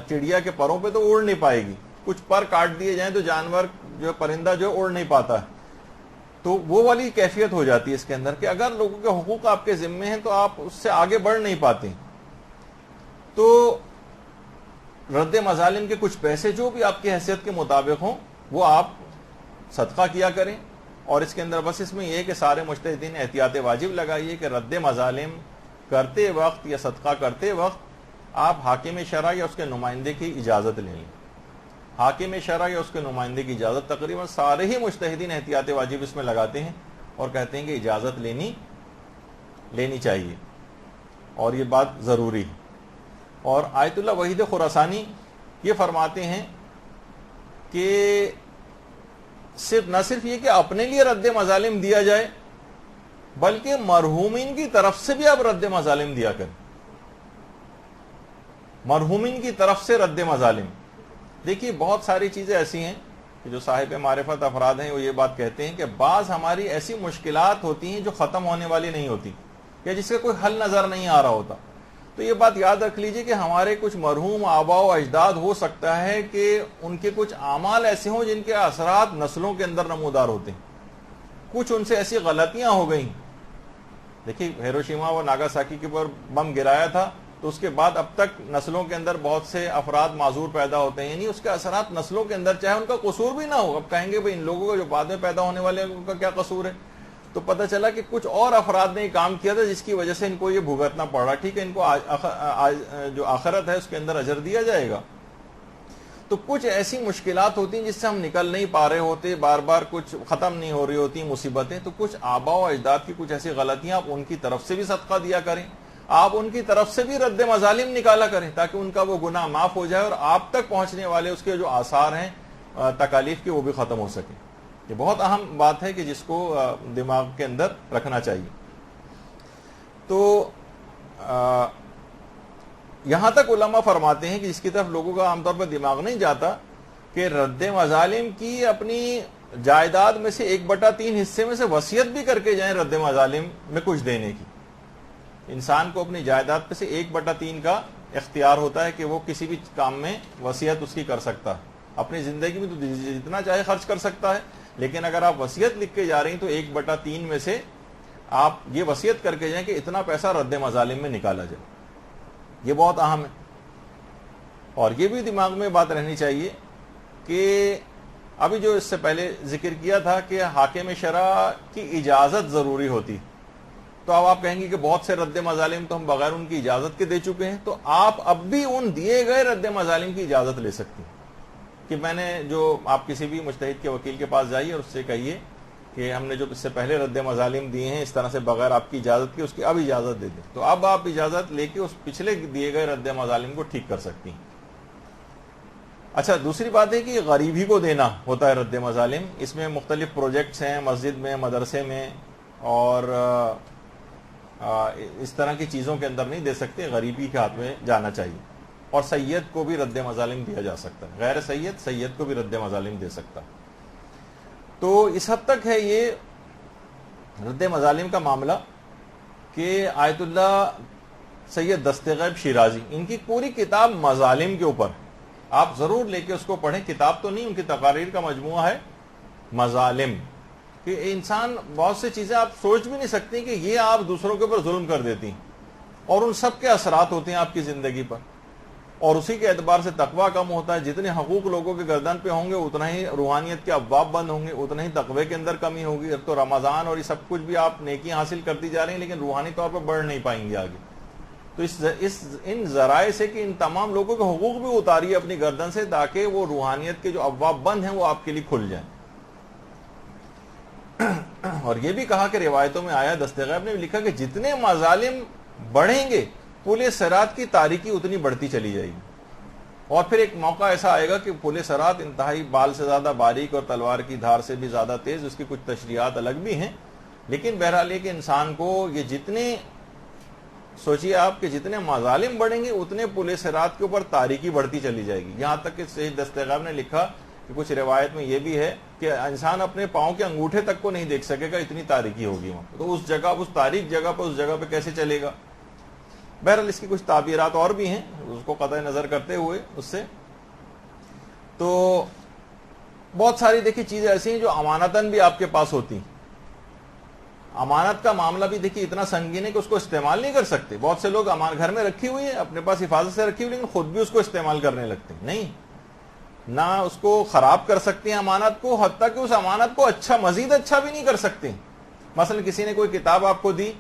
چڑیا کے پروں پہ تو اڑ نہیں پائے گی, کچھ پر کاٹ دیے جائیں تو جانور جو پرندہ جو اڑ نہیں پاتا ہے. تو وہ والی کیفیت ہو جاتی ہے اس کے اندر کہ اگر لوگوں کے حقوق آپ کے ذمے ہیں تو آپ اس سے آگے بڑھ نہیں پاتے. تو رد مظالم کے کچھ پیسے جو بھی آپ کی حیثیت کے مطابق ہوں وہ آپ صدقہ کیا کریں. اور اس کے اندر بس اس میں یہ کہ سارے مجتہدین احتیاط واجب لگائیے کہ رد مظالم کرتے وقت یا صدقہ کرتے وقت آپ حاکم شرع یا اس کے نمائندے کی اجازت لیں. حاکم شرع یا اس کے نمائندے کی اجازت تقریباً سارے ہی مجتہدین احتیاط واجب اس میں لگاتے ہیں اور کہتے ہیں کہ اجازت لینی چاہیے اور یہ بات ضروری ہے. اور آیت اللہ وحید خراسانی یہ فرماتے ہیں کہ نہ صرف یہ کہ اپنے لیے رد مظالم دیا جائے بلکہ مرحومین کی طرف سے بھی آپ رد مظالم دیا کریں. مرحومین کی طرف سے رد مظالم. دیکھیے بہت ساری چیزیں ایسی ہیں کہ جو صاحب معرفت افراد ہیں وہ یہ بات کہتے ہیں کہ بعض ہماری ایسی مشکلات ہوتی ہیں جو ختم ہونے والی نہیں ہوتی یا جس کا کوئی حل نظر نہیں آ رہا ہوتا. تو یہ بات یاد رکھ لیجئے کہ ہمارے کچھ مرحوم آبا و اجداد ہو سکتا ہے کہ ان کے کچھ اعمال ایسے ہوں جن کے اثرات نسلوں کے اندر نمودار ہوتے ہیں. کچھ ان سے ایسی غلطیاں ہو گئیں دیکھیے ہیروشیما و ناگاساکی کے اوپر بم گرایا تھا تو اس کے بعد اب تک نسلوں کے اندر بہت سے افراد معذور پیدا ہوتے ہیں، یعنی اس کے اثرات نسلوں کے اندر، چاہے ان کا قصور بھی نہ ہو. اب کہیں گے بھئی ان لوگوں کا جو بعد میں پیدا ہونے والے ہیں ان کا کیا قصور ہے؟ تو پتہ چلا کہ کچھ اور افراد نے یہ کام کیا تھا جس کی وجہ سے ان کو یہ بھگتنا پڑ رہا. ٹھیک ہے، ان کو جو آخرت ہے اس کے اندر اجر دیا جائے گا. تو کچھ ایسی مشکلات ہوتی ہیں جس سے ہم نکل نہیں پا رہے ہوتے، بار بار کچھ ختم نہیں ہو رہی ہوتی مصیبتیں. تو کچھ آبا و اجداد کی کچھ ایسی غلطیاں آپ ان کی طرف سے بھی صدقہ دیا کریں، آپ ان کی طرف سے بھی رد مظالم نکالا کریں تاکہ ان کا وہ گناہ معاف ہو جائے اور آپ تک پہنچنے والے اس کے جو آثار ہیں تکالیف کے وہ بھی ختم ہو سکیں. یہ بہت اہم بات ہے کہ جس کو دماغ کے اندر رکھنا چاہیے. تو یہاں تک علماء فرماتے ہیں کہ جس کی طرف لوگوں کا عام طور پر دماغ نہیں جاتا کہ رد مظالم کی اپنی جائیداد میں سے 1/3 حصے میں سے وصیت بھی کر کے جائیں رد مظالم میں کچھ دینے کی. انسان کو اپنی جائیداد میں سے 1/3 کا اختیار ہوتا ہے کہ وہ کسی بھی کام میں وصیت اس کی کر سکتا ہے. اپنی زندگی میں تو جتنا چاہے خرچ کر سکتا ہے، لیکن اگر آپ وصیت لکھ کے جا رہی ہیں تو 1/3 میں سے آپ یہ وصیت کر کے جائیں کہ اتنا پیسہ رد مظالم میں نکالا جائے. یہ بہت اہم ہے. اور یہ بھی دماغ میں بات رہنی چاہیے کہ ابھی جو اس سے پہلے ذکر کیا تھا کہ حاکم شرع کی اجازت ضروری ہوتی، تو اب آپ کہیں گے کہ بہت سے رد مظالم تو ہم بغیر ان کی اجازت کے دے چکے ہیں. تو آپ اب بھی ان دیے گئے رد مظالم کی اجازت لے سکتی ہیں کہ میں نے جو آپ کسی بھی مجتہد کے وکیل کے پاس جائیے اور اس سے کہیے کہ ہم نے جو اس سے پہلے رد مظالم دیے ہیں اس طرح سے بغیر آپ کی اجازت کی، اس کی اب اجازت دے دیں. تو اب آپ اجازت لے کے اس پچھلے دیے گئے رد مظالم کو ٹھیک کر سکتی ہیں. اچھا، دوسری بات ہے کہ غریب ہی کو دینا ہوتا ہے رد مظالم. اس میں مختلف پروجیکٹس ہیں، مسجد میں، مدرسے میں، اور اس طرح کی چیزوں کے اندر نہیں دے سکتے، غریبی کے ہاتھ میں جانا چاہیے. اور سید کو بھی رد مظالم دیا جا سکتا ہے، غیر سید کو بھی رد مظالم دے سکتا ہے. تو اس حد تک ہے یہ رد مظالم کا معاملہ کہ آیت اللہ سید دستغیب شیرازی، ان کی پوری کتاب مظالم کے اوپر، آپ ضرور لے کے اس کو پڑھیں. کتاب تو نہیں، ان کی تقاریر کا مجموعہ ہے مظالم. کہ انسان بہت سی چیزیں آپ سوچ بھی نہیں سکتے کہ یہ آپ دوسروں کے اوپر ظلم کر دیتی ہیں اور ان سب کے اثرات ہوتے ہیں آپ کی زندگی پر، اور اسی کے اعتبار سے تقویٰ کم ہوتا ہے. جتنے حقوق لوگوں کے گردن پہ ہوں گے اتنا ہی روحانیت کے ابواب بند ہوں گے، اتنا ہی تقوی کے اندر کمی ہوگی. اب تو رمضان اور یہ سب کچھ بھی آپ نیکی حاصل کرتی جا رہی ہیں لیکن روحانی طور پر بڑھ نہیں پائیں گے آگے. تو ان ذرائع سے کہ ان تمام لوگوں کے حقوق بھی اتاریے اپنی گردن سے تاکہ وہ روحانیت کے جو ابواب بند ہیں وہ آپ کے لیے کھل جائیں. اور یہ بھی کہا کہ روایتوں میں آیا، دستغیب نے بھی لکھا کہ جتنے مظالم بڑھیں گے پل صراط کی تاریکی اتنی بڑھتی چلی جائے گی. اور پھر ایک موقع ایسا آئے گا کہ پل صراط انتہائی بال سے زیادہ باریک اور تلوار کی دھار سے بھی زیادہ تیز. اس کی کچھ تشریحات الگ بھی ہیں، لیکن بہرحال یہ کہ انسان کو یہ جتنے سوچیے آپ کہ جتنے مظالم بڑھیں گے اتنے پل صراط کے اوپر تاریکی بڑھتی چلی جائے گی. یہاں تک کہ سید دستغیب نے لکھا کہ کچھ روایت میں یہ بھی ہے کہ انسان اپنے پاؤں کے انگوٹھے تک کو نہیں دیکھ سکے گا، اتنی تاریکی ہوگی وہاں. تو اس جگہ، اس تاریک جگہ پر، اس جگہ پہ کیسے چلے گا؟ بہرحال اس کی کچھ تعبیرات اور بھی ہیں اس کو قطع نظر کرتے ہوئے اس سے. تو بہت ساری دیکھیے چیزیں ایسی ہیں جو امانتاً بھی آپ کے پاس ہوتی ہیں. امانت کا معاملہ بھی دیکھیے اتنا سنگین ہے کہ اس کو استعمال نہیں کر سکتے. بہت سے لوگ گھر میں رکھی ہوئی ہے، اپنے پاس حفاظت سے رکھی ہوئی، لیکن خود بھی اس کو استعمال کرنے لگتے ہیں. نہیں، نہ اس کو خراب کر سکتے ہیں امانت کو، حتیٰ کہ اس امانت کو مزید اچھا بھی نہیں کر سکتے. مثلا کسی نے کوئی کتاب آپ کو دی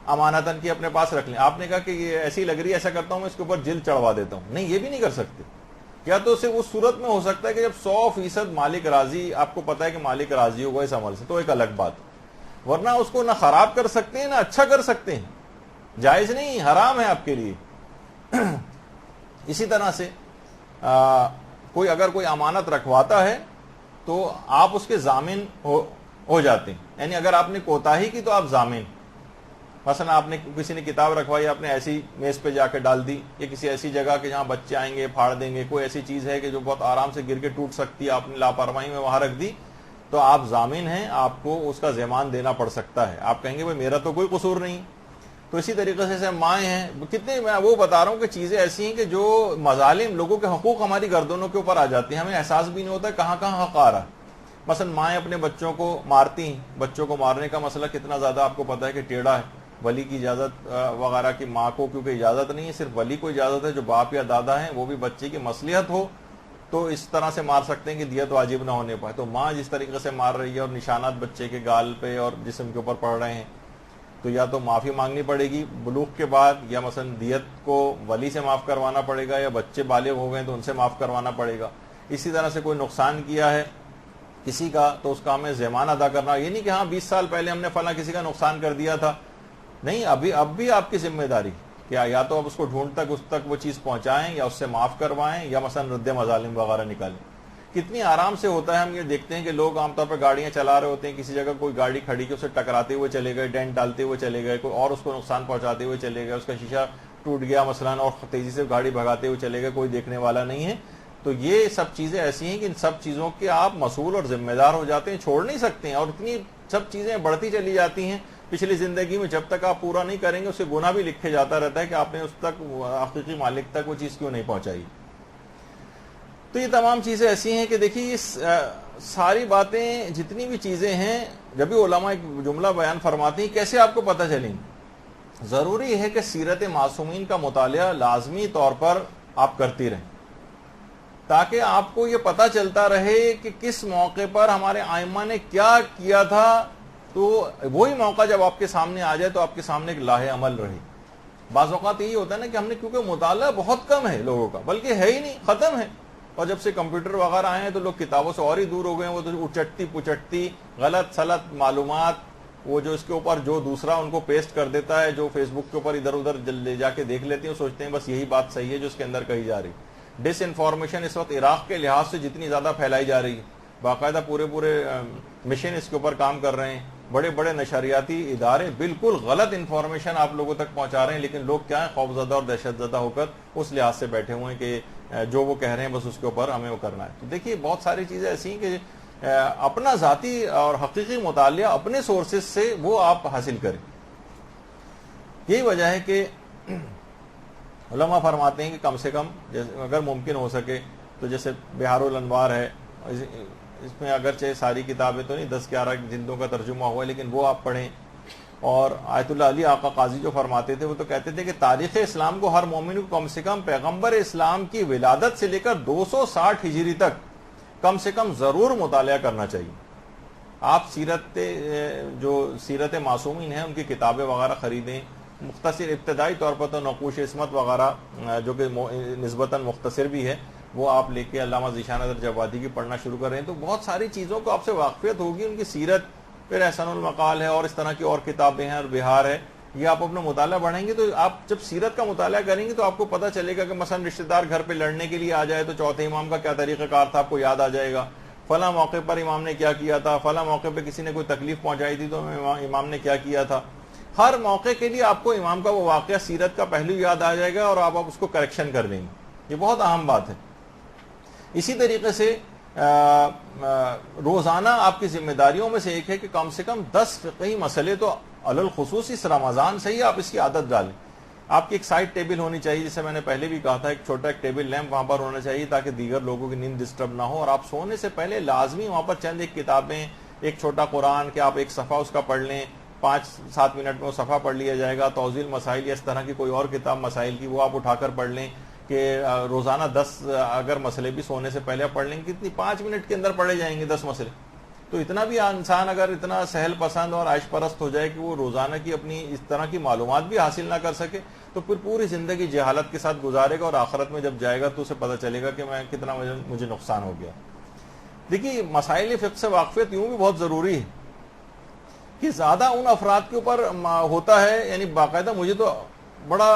امانتاً کی، اپنے پاس رکھ لیں. آپ نے کہا کہ یہ ایسی لگ رہی ہے، ایسا کرتا ہوں میں اس کے اوپر جلد چڑھوا دیتا ہوں. نہیں، یہ بھی نہیں کر سکتے. یا تو اسے اس صورت میں ہو سکتا ہے کہ جب 100% مالک راضی، آپ کو پتا ہے کہ مالک راضی ہوگا اس عمل سے، تو ایک الگ بات. ورنہ اس کو نہ خراب کر سکتے ہیں نہ اچھا کر سکتے ہیں. جائز نہیں، حرام ہے آپ کے لیے. اسی طرح سے اگر کوئی امانت رکھواتا ہے تو آپ اس کے ضامن ہو جاتے ہیں. یعنی اگر آپ نے کوتاہی کی تو آپ ضامن. مثلا آپ نے کسی نے کتاب رکھوائی، آپ نے ایسی میز پہ جا کے ڈال دی، یا کسی ایسی جگہ کہ جہاں بچے آئیں گے پھاڑ دیں گے، کوئی ایسی چیز ہے کہ جو بہت آرام سے گر کے ٹوٹ سکتی ہے، آپ نے لاپرواہی میں وہاں رکھ دی، تو آپ ضامن ہیں، آپ کو اس کا ضمان دینا پڑ سکتا ہے. آپ کہیں گے بھائی میرا تو کوئی قصور نہیں. تو اسی طریقے سے مائیں ہیں، کتنے میں وہ بتا رہا ہوں کہ چیزیں ایسی ہیں کہ جو مظالم، لوگوں کے حقوق ہماری گردنوں کے اوپر آ جاتی ہیں، ہمیں احساس بھی نہیں ہوتا کہاں کہاں حق آ رہا. مثلا مائیں اپنے بچوں کو مارتی ہیں. بچوں کو مارنے کا مسئلہ کتنا زیادہ آپ کو پتا ہے کہ ٹیڑھا ہے. ولی کی اجازت وغیرہ کی ماں کو کیونکہ اجازت نہیں ہے، صرف ولی کو اجازت ہے، جو باپ یا دادا ہیں وہ بھی بچے کی مصلحت ہو تو اس طرح سے مار سکتے ہیں کہ دیت واجب نہ ہونے پائے. تو ماں جس طریقے سے مار رہی ہے اور نشانات بچے کے گال پہ اور جسم کے اوپر پڑ رہے ہیں تو یا تو معافی مانگنی پڑے گی بلوغ کے بعد، یا مثلا دیت کو ولی سے معاف کروانا پڑے گا، یا بچے بالغ ہو گئے تو ان سے معاف کروانا پڑے گا. اسی طرح سے کوئی نقصان کیا ہے کسی کا تو اس کا ہمیں زیمان ادا کرنا. یہ نہیں کہ ہاں 20 سال پہلے ہم نے فلاں کسی کا نقصان کر دیا تھا، نہیں، اب بھی آپ کی ذمہ داری کیا یا تو آپ اس کو ڈھونڈ اس تک وہ چیز پہنچائیں یا اس سے معاف کروائیں یا مثلا رد مظالم وغیرہ نکالیں. کتنی آرام سے ہوتا ہے. ہم یہ دیکھتے ہیں کہ لوگ عام طور پہ گاڑیاں چلا رہے ہوتے ہیں، کسی جگہ کوئی گاڑی کھڑی کی اسے ٹکراتے ہوئے چلے گئے، ڈینٹ ڈالتے ہوئے چلے گئے، کوئی اور اس کو نقصان پہنچاتے ہوئے چلے گئے، اس کا شیشہ ٹوٹ گیا مثلا اور تیزی سے گاڑی بھگاتے ہوئے چلے گئے، کوئی دیکھنے والا نہیں ہے. تو یہ سب چیزیں ایسی ہیں کہ ان سب چیزوں کے آپ مسئول اور ذمہ دار ہو جاتے ہیں، چھوڑ نہیں سکتے ہیں، اور اتنی سب چیزیں بڑھتی چلی جاتی ہیں پچھلی زندگی میں. جب تک آپ پورا نہیں کریں گے اسے گناہ بھی لکھے جاتا رہتا ہے کہ آپ نے اس تک حقیقی مالک تک وہ چیز کیوں نہیں پہنچائی. تو یہ تمام چیزیں ایسی ہیں کہ دیکھیے ساری باتیں جتنی بھی چیزیں ہیں، جب بھی علماء ایک جملہ بیان فرماتے ہیں کیسے آپ کو پتہ چلیں گی. ضروری ہے کہ سیرت معصومین کا مطالعہ لازمی طور پر آپ کرتی رہیں تاکہ آپ کو یہ پتہ چلتا رہے کہ کس موقع پر ہمارے ائمہ نے کیا کیا تھا، تو وہی موقع جب آپ کے سامنے آ جائے تو آپ کے سامنے ایک لاہ عمل رہے. بعض اوقات یہی ہوتا ہے نا کہ ہم نے کیونکہ مطالعہ بہت کم ہے لوگوں کا، بلکہ ہے ہی نہیں، ختم ہے. اور جب سے کمپیوٹر وغیرہ آئے ہیں تو لوگ کتابوں سے اور ہی دور ہو گئے ہیں. وہ تو اچٹتی پچٹتی غلط سلط معلومات، وہ جو اس کے اوپر جو دوسرا ان کو پیسٹ کر دیتا ہے، جو فیس بک کے اوپر ادھر ادھر لے جا کے دیکھ لیتے ہیں، سوچتے ہیں بس یہی بات صحیح ہے جو اس کے اندر کہی جا رہی. ڈس انفارمیشن اس وقت عراق کے لحاظ سے جتنی زیادہ پھیلائی جا رہی ہے، باقاعدہ پورے مشن اس کے اوپر کام کر رہے ہیں، بڑے بڑے نشریاتی ادارے بالکل غلط انفارمیشن آپ لوگوں تک پہنچا رہے ہیں، لیکن لوگ کیا ہیں، خوف زدہ اور دہشت زدہ ہو کر اس لحاظ سے بیٹھے ہوئے ہیں کہ جو وہ کہہ رہے ہیں بس اس کے اوپر ہمیں وہ کرنا ہے. تو دیکھیے بہت ساری چیزیں ایسی ہیں کہ اپنا ذاتی اور حقیقی مطالعہ اپنے سورسز سے وہ آپ حاصل کریں. یہی وجہ ہے کہ علماء فرماتے ہیں کہ کم سے کم اگر ممکن ہو سکے تو جیسے بہار الانوار ہے، اس میں اگرچہ ساری کتابیں تو نہیں، 10-11 جلدوں کا ترجمہ ہوا ہے، لیکن وہ آپ پڑھیں. اور آیت اللہ علی آقا قاضی جو فرماتے تھے وہ تو کہتے تھے کہ تاریخ اسلام کو ہر مومن کو کم سے کم پیغمبر اسلام کی ولادت سے لے کر 260 ہجری تک کم سے کم ضرور مطالعہ کرنا چاہیے. آپ سیرت معصومین ہیں ان کی کتابیں وغیرہ خریدیں. مختصر ابتدائی طور پر تو نقوش عصمت وغیرہ جو کہ نسبتاً مختصر بھی ہے وہ آپ لے کے علامہ ذیشان اظہر جوادی کی پڑھنا شروع کریں تو بہت ساری چیزوں کو آپ سے واقفیت ہوگی. ان کی سیرت، پھر احسن المقال ہے اور اس طرح کی اور کتابیں ہیں اور بہار ہے، یہ آپ اپنا مطالعہ بڑھیں گے تو آپ جب سیرت کا مطالعہ کریں گے تو آپ کو پتہ چلے گا کہ مثلا رشتہ دار گھر پہ لڑنے کے لیے آ جائے تو چوتھے امام کا کیا طریقہ کار تھا، آپ کو یاد آ جائے گا. فلاں موقع پر امام نے کیا کیا تھا، فلاں موقع پہ کسی نے کوئی تکلیف پہنچائی تھی تو امام نے کیا کیا تھا. ہر موقع کے لیے آپ کو امام کا وہ واقعہ سیرت کا پہلو یاد آ جائے گا اور آپ اس کو کریکشن کر لیں گے. یہ بہت اہم بات ہے. اسی طریقے سے روزانہ آپ کی ذمہ داریوں میں سے ایک ہے کہ کم سے کم 10 فقہی مسئلے تو علی الخصوص اس رمضان سے ہی آپ اس کی عادت ڈالیں. آپ کی ایک سائڈ ٹیبل ہونی چاہیے، جسے میں نے پہلے بھی کہا تھا، ایک چھوٹا ایک ٹیبل لیمپ وہاں پر ہونا چاہیے تاکہ دیگر لوگوں کی نیند ڈسٹرب نہ ہو. اور آپ سونے سے پہلے لازمی وہاں پر چند ایک کتابیں، ایک چھوٹا قرآن کہ آپ ایک صفحہ اس کا پڑھ لیں، 5-7 منٹ میں وہ صفحہ پڑھ لیا جائے گا. توضیح المسائل یا اس طرح کی کوئی اور کتاب مسائل کی وہ آپ اٹھا کر پڑھ لیں کہ روزانہ 10 اگر مسئلے بھی سونے سے پہلے پڑھ لیں گے کتنی 5 منٹ کے اندر پڑھے جائیں گے 10 مسئلے. تو اتنا بھی انسان اگر اتنا سہل پسند اور عیش پرست ہو جائے کہ وہ روزانہ کی اپنی اس طرح کی معلومات بھی حاصل نہ کر سکے تو پھر پوری زندگی جہالت کے ساتھ گزارے گا اور آخرت میں جب جائے گا تو اسے پتہ چلے گا کہ میں کتنا مجھے نقصان ہو گیا. دیکھیے مسائل فقہ سے واقفیت یوں بھی بہت ضروری ہے کہ زیادہ ان افراد کے اوپر ہوتا ہے. یعنی باقاعدہ مجھے تو بڑا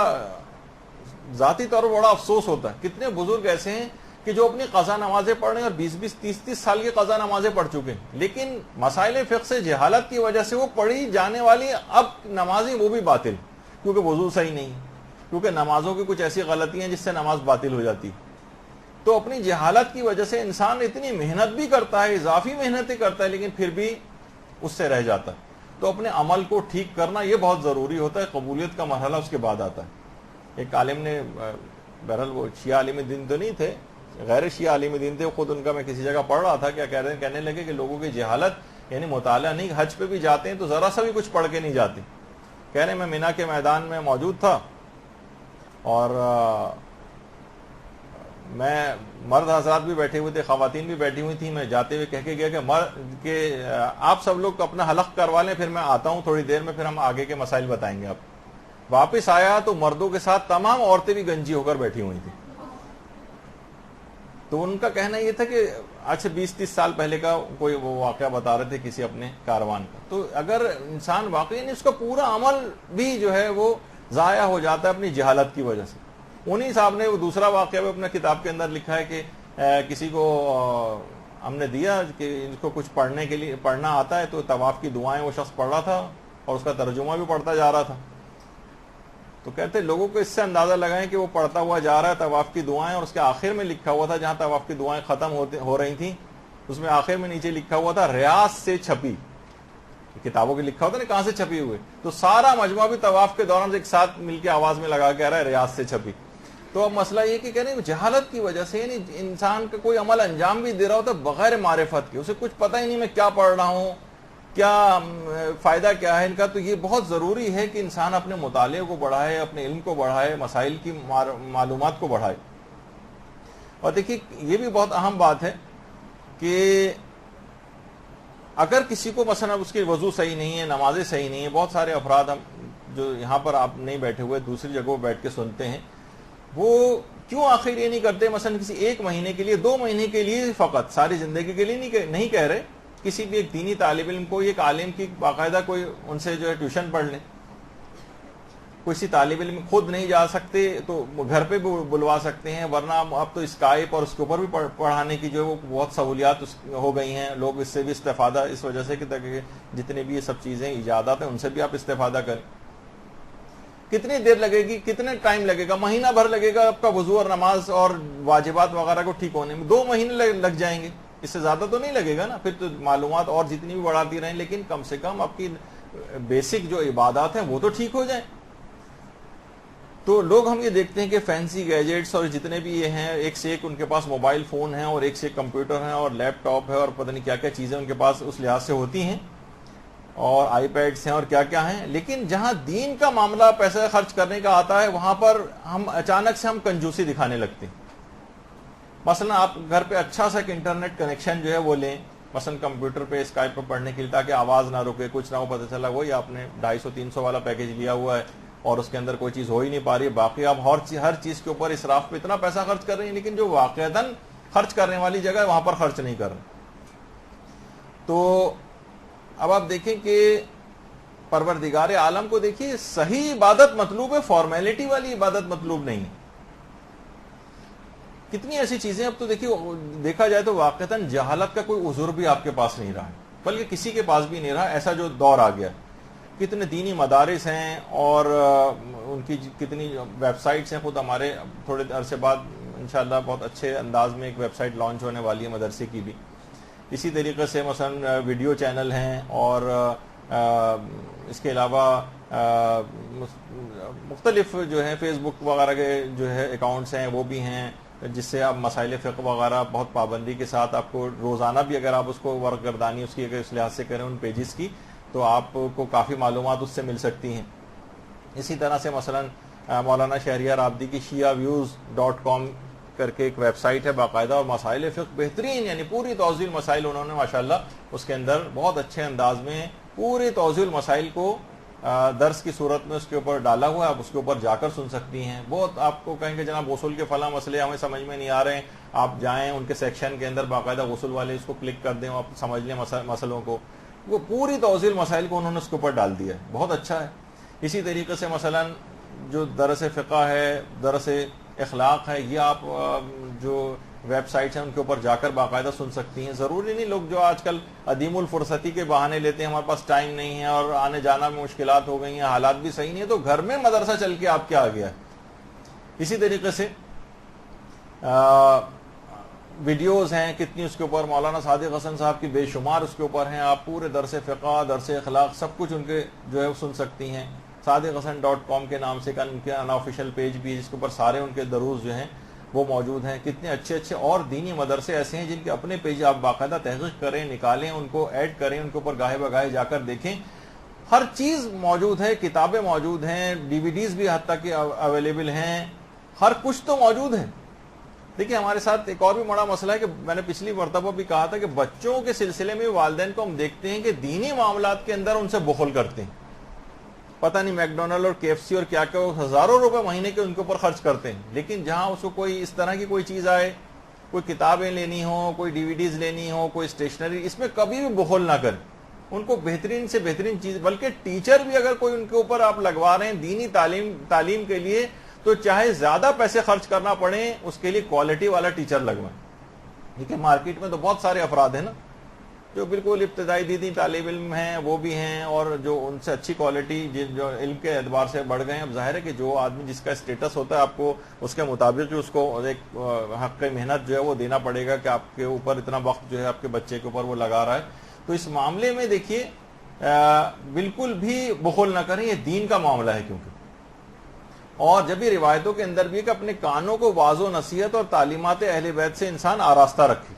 ذاتی طور پر بڑا افسوس ہوتا ہے کتنے بزرگ ایسے ہیں کہ جو اپنی قضا نمازیں پڑھ رہے ہیں اور 20-30 سال کی قضا نمازیں پڑھ چکے ہیں، لیکن مسائل فقہ سے جہالت کی وجہ سے وہ پڑھی جانے والی اب نمازیں وہ بھی باطل، کیونکہ وضو صحیح نہیں، کیونکہ نمازوں کی کچھ ایسی غلطیاں ہیں جس سے نماز باطل ہو جاتی. تو اپنی جہالت کی وجہ سے انسان اتنی محنت بھی کرتا ہے، اضافی محنتیں کرتا ہے، لیکن پھر بھی اس سے رہ جاتا ہے. تو اپنے عمل کو ٹھیک کرنا یہ بہت ضروری ہوتا ہے. قبولیت کا مرحلہ اس کے بعد آتا ہے. ایک عالم نے، بہرحال وہ شیعہ عالم دین تو نہیں تھے، غیر شیعہ عالم دین تھے، خود ان کا میں کسی جگہ پڑھ رہا تھا، کیا کہہ رہے ہیں، کہنے لگے کہ لوگوں کی جہالت یعنی مطالعہ نہیں، حج پہ بھی جاتے ہیں تو ذرا سا بھی کچھ پڑھ کے نہیں جاتے. کہہ رہے میں مینا کے میدان میں موجود تھا اور میں مرد حضرات بھی بیٹھے ہوئے تھے, خواتین بھی بیٹھی ہوئی تھیں. میں جاتے ہوئے کہہ کے گیا کہ آپ سب لوگ اپنا حلق کروا لیں, پھر میں آتا ہوں تھوڑی دیر میں, پھر ہم آگے کے مسائل بتائیں گے آپ. واپس آیا تو مردوں کے ساتھ تمام عورتیں بھی گنجی ہو کر بیٹھی ہوئی تھیں. تو ان کا کہنا یہ تھا کہ آج سے 20-30 سال پہلے کا کوئی وہ واقعہ بتا رہے تھے کسی اپنے کاروان کا. تو اگر انسان واقعی اس کا پورا عمل بھی جو ہے وہ ضائع ہو جاتا ہے اپنی جہالت کی وجہ سے. انہی صاحب نے وہ دوسرا واقعہ بھی اپنے کتاب کے اندر لکھا ہے کہ کسی کو ہم نے دیا کہ ان کو کچھ پڑھنے کے لیے پڑھنا آتا ہے, تو طواف کی دعائیں وہ شخص پڑھ رہا تھا اور اس کا ترجمہ بھی پڑھتا جا رہا تھا. تو کہتے لوگوں کو اس سے اندازہ لگائیں کہ وہ پڑھتا ہوا جا رہا ہے طواف کی دعائیں, اور اس کے آخر میں لکھا ہوا تھا جہاں طواف کی دعائیں ختم ہو رہی تھیں اس میں آخر میں نیچے لکھا ہوا تھا ریاض سے چھپی. کتابوں کے لکھا ہوتا ہے نا کہاں سے چھپی ہوئے, تو سارا مجموعہ بھی طواف کے دوران ایک ساتھ مل کے آواز میں لگا کے آ رہا ہے ریاض سے چھپی. تو اب مسئلہ یہ کہ کہہ رہے ہیں جہالت کی وجہ سے, یعنی انسان کا کوئی عمل انجام بھی دے رہا ہوتا ہے بغیر معرفت کے, اسے کچھ پتہ ہی نہیں میں کیا پڑھ رہا ہوں, کیا فائدہ کیا ہے ان کا. تو یہ بہت ضروری ہے کہ انسان اپنے مطالعے کو بڑھائے, اپنے علم کو بڑھائے, مسائل کی معلومات کو بڑھائے. اور دیکھیے یہ بھی بہت اہم بات ہے کہ اگر کسی کو مثلا اس کی وضو صحیح نہیں ہے, نمازیں صحیح نہیں ہیں, بہت سارے افراد ہم جو یہاں پر آپ نہیں بیٹھے ہوئے دوسری جگہوں بیٹھ کے سنتے ہیں, وہ کیوں آخر یہ نہیں کرتے مثلا کسی 1 مہینے کے لیے 2 مہینے کے لیے فقط, ساری زندگی کے لیے نہیں کہہ رہے, کسی بھی ایک دینی طالب علم کو, ایک عالم کی باقاعدہ کوئی ان سے جو ہے ٹیوشن پڑھ لیں. کسی طالب علم خود نہیں جا سکتے تو گھر پہ بھی بلوا سکتے ہیں, ورنہ اب تو اسکائپ اور اس کے اوپر بھی پڑھانے کی جو ہے وہ بہت سہولیات ہو گئی ہیں. لوگ اس سے بھی استفادہ اس وجہ سے کہ جتنے بھی یہ سب چیزیں ایجادات ہیں ان سے بھی آپ استفادہ کریں. کتنی دیر لگے گی, کتنے ٹائم لگے گا, مہینہ بھر لگے گا آپ کا وضو اور نماز اور واجبات وغیرہ کو ٹھیک ہونے میں, 2 مہینے لگ جائیں گے, اس سے زیادہ تو نہیں لگے گا نا. پھر تو معلومات اور جتنی بھی بڑھاتی رہیں, لیکن کم سے کم آپ کی بیسک جو عبادات ہیں وہ تو ٹھیک ہو جائیں. تو لوگ ہم یہ دیکھتے ہیں کہ فینسی گیجٹس اور جتنے بھی یہ ہیں ایک سے ایک ان کے پاس موبائل فون ہیں اور ایک سے ایک کمپیوٹر ہیں اور لیپ ٹاپ ہے اور پتہ نہیں کیا کیا چیزیں ان کے پاس اس لحاظ سے ہوتی ہیں, اور آئی پیڈس ہیں اور کیا کیا ہیں. لیکن جہاں دین کا معاملہ پیسہ خرچ کرنے کا آتا ہے وہاں پر ہم اچانک سے کنجوسی دکھانے لگتے ہیں. مثلا آپ گھر پہ اچھا سا انٹرنیٹ کنیکشن جو ہے وہ لیں, مثلا کمپیوٹر پہ اسکائپ پہ پڑھنے کے لیے, تاکہ آواز نہ رکے, کچھ نہ ہو, پتہ چلا وہی آپ نے 250-300 والا پیکج لیا ہوا ہے اور اس کے اندر کوئی چیز ہو ہی نہیں پا رہی ہے. باقی آپ ہر چیز کے اوپر اسراف پہ اتنا پیسہ خرچ کر رہے ہیں, لیکن جو واقعتاً خرچ کرنے والی جگہ ہے وہاں پر خرچ نہیں کر رہے. تو اب آپ دیکھیں کہ پروردگار عالم کو دیکھیے صحیح عبادت مطلوب ہے, فارمیلٹی والی عبادت مطلوب نہیں. کتنی ایسی چیزیں اب تو دیکھیے دیکھا جائے تو واقعتاً جہالت کا کوئی عذر بھی آپ کے پاس نہیں رہا ہے, بلکہ کسی کے پاس بھی نہیں رہا. ایسا جو دور آ گیا, کتنے دینی مدارس ہیں اور ان کی کتنی ویب سائٹس ہیں. خود ہمارے تھوڑے عرصے بعد انشاءاللہ بہت اچھے انداز میں ایک ویب سائٹ لانچ ہونے والی ہے مدرسے کی بھی. اسی طریقے سے مثلا ویڈیو چینل ہیں, اور اس کے علاوہ مختلف جو ہیں فیس بک وغیرہ کے جو ہے اکاؤنٹس ہیں وہ بھی ہیں, جس سے آپ مسائل فقہ وغیرہ بہت پابندی کے ساتھ آپ کو روزانہ بھی اگر آپ اس کو ورک گردانی اس کی اگر اس لحاظ سے کریں ان پیجز کی, تو آپ کو کافی معلومات اس سے مل سکتی ہیں. اسی طرح سے مثلا مولانا شہریار آبدی کی shiaviews.com کر کے ایک ویب سائٹ ہے باقاعدہ, اور مسائل فقہ بہترین, یعنی پوری توضیح المسائل انہوں نے ماشاءاللہ اس کے اندر بہت اچھے انداز میں پوری توضیح المسائل کو درس کی صورت میں اس کے اوپر ڈالا ہوا ہے. آپ اس کے اوپر جا کر سن سکتی ہیں. بہت آپ کو کہیں کہ جناب غسل کے فلاں مسئلے ہمیں سمجھ میں نہیں آ رہے ہیں, آپ جائیں ان کے سیکشن کے اندر باقاعدہ غسل والے اس کو کلک کر دیں, آپ سمجھ لیں مسئلوں کو. وہ پوری توضیح المسائل کو انہوں نے اس کے اوپر ڈال دیا ہے, بہت اچھا ہے. اسی طریقے سے مثلا جو درس فقہ ہے, درس اخلاق ہے, یہ آپ جو ویب سائٹس ہیں ان کے اوپر جا کر باقاعدہ سن سکتی ہیں. ضروری نہیں لوگ جو آج کل عدیم الفرصتی کے بہانے لیتے ہیں, ہمارے پاس ٹائم نہیں ہے اور آنے جانا میں مشکلات ہو گئی ہیں, حالات بھی صحیح نہیں ہے, تو گھر میں مدرسہ چل کے آپ کیا آ گیا ہے. اسی طریقے سے ویڈیوز ہیں کتنی اس کے اوپر, مولانا صادق حسن صاحب کی بے شمار اس کے اوپر ہیں. آپ پورے درس فقہ, درس اخلاق سب کچھ ان کے جو ہے سن سکتی ہیں. صادقحسن.com کے نام سے ان کے انآفیشیل پیج بھی, جس کے اوپر سارے ان کے دروس جو ہیں وہ موجود ہیں. کتنے اچھے اچھے اور دینی مدرسے ایسے ہیں جن کے اپنے پیج آپ باقاعدہ تحقیق کریں, نکالیں, ان کو ایڈ کریں, ان کے اوپر گاہے بگاہے جا کر دیکھیں. ہر چیز موجود ہے، کتابیں موجود ہیں، DVDs بھی حتیٰ کہ اویلیبل ہیں، ہر کچھ تو موجود ہے. دیکھیں ہمارے ساتھ ایک اور بھی بڑا مسئلہ ہے کہ میں نے پچھلی مرتبہ بھی کہا تھا کہ بچوں کے سلسلے میں والدین کو ہم دیکھتے ہیں کہ دینی معاملات کے اندر ان سے بخل کرتے ہیں. پتہ نہیں میکڈونلڈ اور KFC اور کیا وہ ہزاروں روپے مہینے کے ان کے اوپر خرچ کرتے ہیں، لیکن جہاں اس کو کوئی اس طرح کی کوئی چیز آئے، کوئی کتابیں لینی ہو، کوئی DVDs لینی ہو، کوئی اسٹیشنری، اس میں کبھی بھی بخل نہ کریں. ان کو بہترین سے بہترین چیز، بلکہ ٹیچر بھی اگر کوئی ان کے اوپر آپ لگوا رہے ہیں دینی تعلیم کے لیے، تو چاہے زیادہ پیسے خرچ کرنا پڑے اس کے لیے کوالٹی والا ٹیچر لگوائیں. ٹھیک ہے، مارکیٹ میں تو بہت سارے افراد ہیں نا جو بالکل ابتدائی دینی طالب علم ہیں، وہ بھی ہیں، اور جو ان سے اچھی کوالٹی جو علم کے اعتبار سے بڑھ گئے ہیں. اب ظاہر ہے کہ جو آدمی جس کا اسٹیٹس ہوتا ہے، آپ کو اس کے مطابق جو اس کو ایک حق محنت جو ہے وہ دینا پڑے گا کہ آپ کے اوپر اتنا وقت جو ہے آپ کے بچے کے اوپر وہ لگا رہا ہے. تو اس معاملے میں دیکھیے بالکل بھی بخل نہ کریں، یہ دین کا معاملہ ہے کیونکہ. اور جب یہ روایتوں کے اندر بھی کہ اپنے کانوں کو واضح و نصیحت اور تعلیمات اہل بیت سے انسان آراستہ رکھے،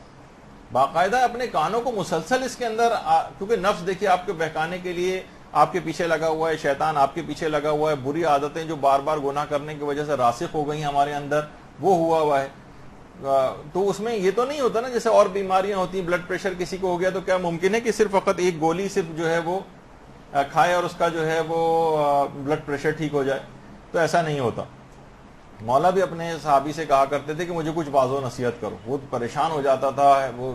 باقاعدہ اپنے کانوں کو مسلسل اس کے اندر، کیونکہ نفس دیکھیے آپ کے بہکانے کے لیے آپ کے پیچھے لگا ہوا ہے، شیطان آپ کے پیچھے لگا ہوا ہے، بری عادتیں جو بار بار گناہ کرنے کی وجہ سے راسخ ہو گئی ہمارے اندر وہ ہوا ہے. تو اس میں یہ تو نہیں ہوتا نا جیسے اور بیماریاں ہوتی ہیں، بلڈ پریشر کسی کو ہو گیا تو کیا ممکن ہے کہ صرف فقط ایک گولی صرف جو ہے وہ کھائے اور اس کا جو ہے وہ بلڈ پریشر ٹھیک ہو جائے؟ تو ایسا نہیں ہوتا. مولا بھی اپنے صحابی سے کہا کرتے تھے کہ مجھے کچھ واضح و نصیحت کرو. وہ پریشان ہو جاتا تھا، وہ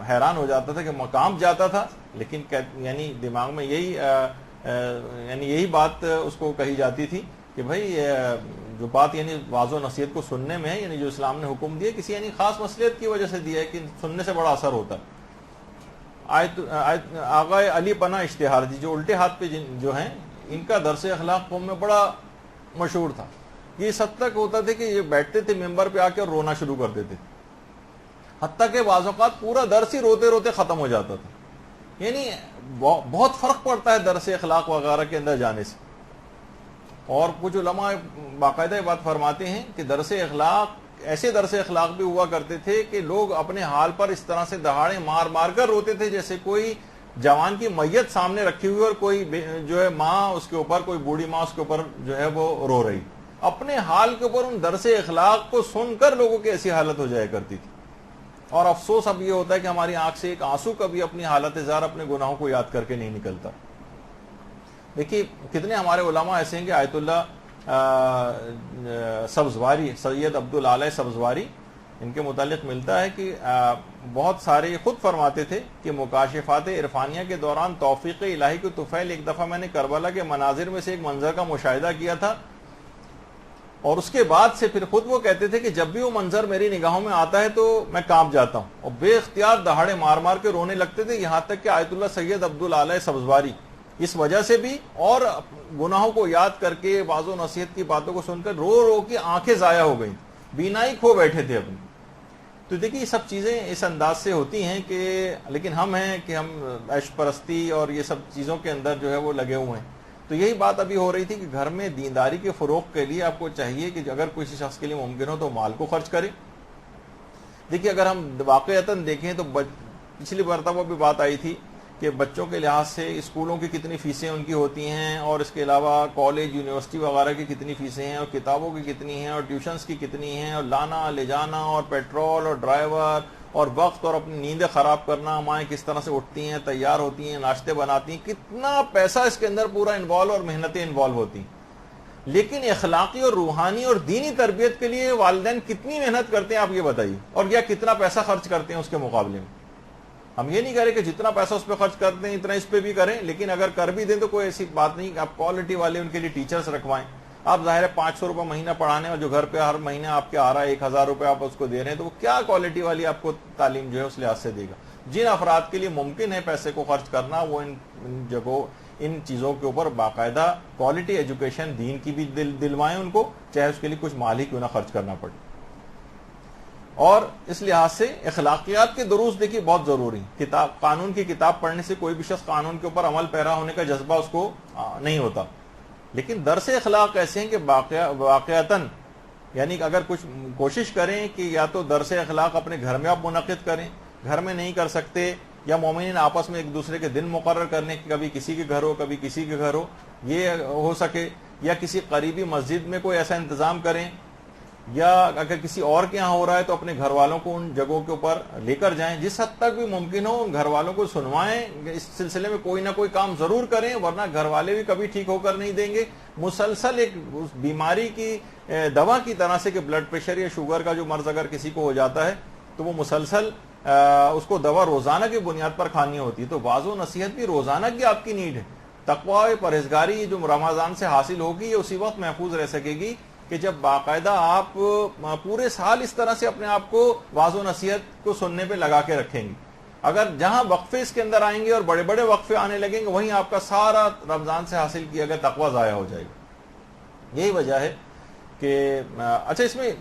حیران ہو جاتا تھا کہ مقام جاتا تھا، لیکن یعنی دماغ میں یہی بات اس کو کہی جاتی تھی کہ بھائی جو بات یعنی واضح و نصیحت کو سننے میں ہے، یعنی جو اسلام نے حکم دیا کسی یعنی خاص مصلحت کی وجہ سے دیا ہے کہ سننے سے بڑا اثر ہوتا ہے. آغا علی پناہ اشتہار جی جو الٹے ہاتھ پہ جو ہیں، ان کا درس اخلاق قوم میں بڑا مشہور تھا. یہ اس حد تک ہوتا تھا کہ یہ بیٹھتے تھے ممبر پہ آ کے اور رونا شروع کر دیتے، حتیٰ کہ بعض اوقات پورا درس ہی روتے روتے ختم ہو جاتا تھا. یعنی بہت فرق پڑتا ہے درس اخلاق وغیرہ کے اندر جانے سے. اور کچھ علماء باقاعدہ یہ بات فرماتے ہیں کہ درس اخلاق، ایسے درس اخلاق بھی ہوا کرتے تھے کہ لوگ اپنے حال پر اس طرح سے دہاڑے مار مار کر روتے تھے جیسے کوئی جوان کی میت سامنے رکھی ہوئی اور کوئی جو ہے ماں اس کے اوپر، کوئی بوڑھی ماں اس کے اوپر جو ہے وہ رو رہی. اپنے حال کے اوپر ان درس اخلاق کو سن کر لوگوں کی ایسی حالت ہو جایا کرتی تھی. اور افسوس اب یہ ہوتا ہے کہ ہماری آنکھ سے ایک آنسو کبھی اپنی حالت زار اپنے گناہوں کو یاد کر کے نہیں نکلتا. دیکھیے کتنے ہمارے علماء ایسے ہیں کہ آیت اللہ سبزواری، سید عبدالعلی سبزواری، ان کے متعلق ملتا ہے کہ بہت سارے خود فرماتے تھے کہ مکاشفات عرفانیہ کے دوران توفیق الہی کے طفیل ایک دفعہ میں نے کربلا کے مناظر میں سے ایک منظر کا مشاہدہ کیا تھا، اور اس کے بعد سے پھر خود وہ کہتے تھے کہ جب بھی وہ منظر میری نگاہوں میں آتا ہے تو میں کانپ جاتا ہوں اور بے اختیار دہاڑے مار مار کے رونے لگتے تھے. یہاں تک کہ آیت اللہ سید عبدالعلی سبزواری اس وجہ سے بھی اور گناہوں کو یاد کر کے واضح و نصیحت کی باتوں کو سن کر رو رو کے آنکھیں ضائع ہو گئیں، بینائی کھو بیٹھے تھے اپنی. تو دیکھیے یہ سب چیزیں اس انداز سے ہوتی ہیں کہ لیکن ہم ہیں کہ ہم عیش پرستی اور یہ سب چیزوں کے اندر جو ہے وہ لگے ہوئے ہیں. تو یہی بات ابھی ہو رہی تھی کہ گھر میں دینداری کے فروغ کے لیے آپ کو چاہیے کہ اگر کسی شخص کے لیے ممکن ہو تو مال کو خرچ کرے. دیکھیے اگر ہم واقعتاً دیکھیں تو پچھلی مرتبہ بھی بات آئی تھی کہ بچوں کے لحاظ سے اسکولوں کی کتنی فیسیں ان کی ہوتی ہیں، اور اس کے علاوہ کالج یونیورسٹی وغیرہ کی کتنی فیسیں ہیں، اور کتابوں کی کتنی ہیں، اور ٹیوشنز کی کتنی ہیں، اور لانا لے جانا، اور پیٹرول اور ڈرائیور اور وقت اور اپنی نیندیں خراب کرنا، مائیں کس طرح سے اٹھتی ہیں، تیار ہوتی ہیں، ناشتے بناتی ہیں، کتنا پیسہ اس کے اندر پورا انوالو اور محنتیں انوالو ہوتی ہیں. لیکن اخلاقی اور روحانی اور دینی تربیت کے لیے والدین کتنی محنت کرتے ہیں آپ یہ بتائیے، اور یا کتنا پیسہ خرچ کرتے ہیں اس کے مقابلے میں. ہم یہ نہیں کہہ رہے کہ جتنا پیسہ اس پہ خرچ کرتے ہیں اتنا اس پہ بھی کریں، لیکن اگر کر بھی دیں تو کوئی ایسی بات نہیں کہ آپ کوالٹی والے ان کے لیے ٹیچرز رکھوائیں. آپ ظاہر ہے 500 روپے مہینہ پڑھانے، اور جو گھر پہ ہر مہینے آپ کے آ رہا ہے 1000 روپے آپ اس کو دے رہے ہیں، تو وہ کیا کوالٹی والی آپ کو تعلیم جو ہے اس لحاظ سے دے گا. جن افراد کے لیے ممکن ہے پیسے کو خرچ کرنا، وہ ان جگہوں ان چیزوں کے اوپر باقاعدہ کوالٹی ایجوکیشن دین کی بھی دلوائیں ان کو، چاہے اس کے لیے کچھ مال ہی کیوں نہ خرچ کرنا پڑے. اور اس لحاظ سے اخلاقیات کے دروس دیکھیے بہت ضروری. قانون کی کتاب پڑھنے سے کوئی بھی شخص قانون کے اوپر عمل پیرا ہونے کا جذبہ اس کو نہیں ہوتا، لیکن درس اخلاق ایسے ہیں کہ واقعتاً یعنی اگر کچھ کوشش کریں کہ یا تو درس اخلاق اپنے گھر میں آپ منعقد کریں، گھر میں نہیں کر سکتے یا مومنین آپس میں ایک دوسرے کے دن مقرر کرنے کی، کبھی کسی کے گھر ہو کبھی کسی کے گھر ہو، یہ ہو سکے، یا کسی قریبی مسجد میں کوئی ایسا انتظام کریں، یا اگر کسی اور کے یہاں ہو رہا ہے تو اپنے گھر والوں کو ان جگہوں کے اوپر لے کر جائیں، جس حد تک بھی ممکن ہو ان گھر والوں کو سنوائیں، اس سلسلے میں کوئی نہ کوئی کام ضرور کریں، ورنہ گھر والے بھی کبھی ٹھیک ہو کر نہیں دیں گے۔ مسلسل ایک اس بیماری کی دوا کی طرح سے کہ بلڈ پریشر یا شوگر کا جو مرض اگر کسی کو ہو جاتا ہے تو وہ مسلسل اس کو دوا روزانہ کی بنیاد پر کھانی ہوتی ہے، تو واعظ و نصیحت بھی روزانہ کی آپ کی نیڈ ہے۔ تقوی پرہیزگاری جو رمضان سے حاصل ہوگی یہ اسی وقت محفوظ رہ سکے گی کہ جب باقاعدہ آپ پورے سال اس طرح سے اپنے آپ کو واعظ و نصیحت کو سننے پہ لگا کے رکھیں گے۔ اگر جہاں وقفے اس کے اندر آئیں گے اور بڑے بڑے وقفے آنے لگیں گے، وہیں آپ کا سارا رمضان سے حاصل کیا گیا تقوی ضائع ہو جائے گا۔ یہی وجہ ہے کہ اچھا اس میں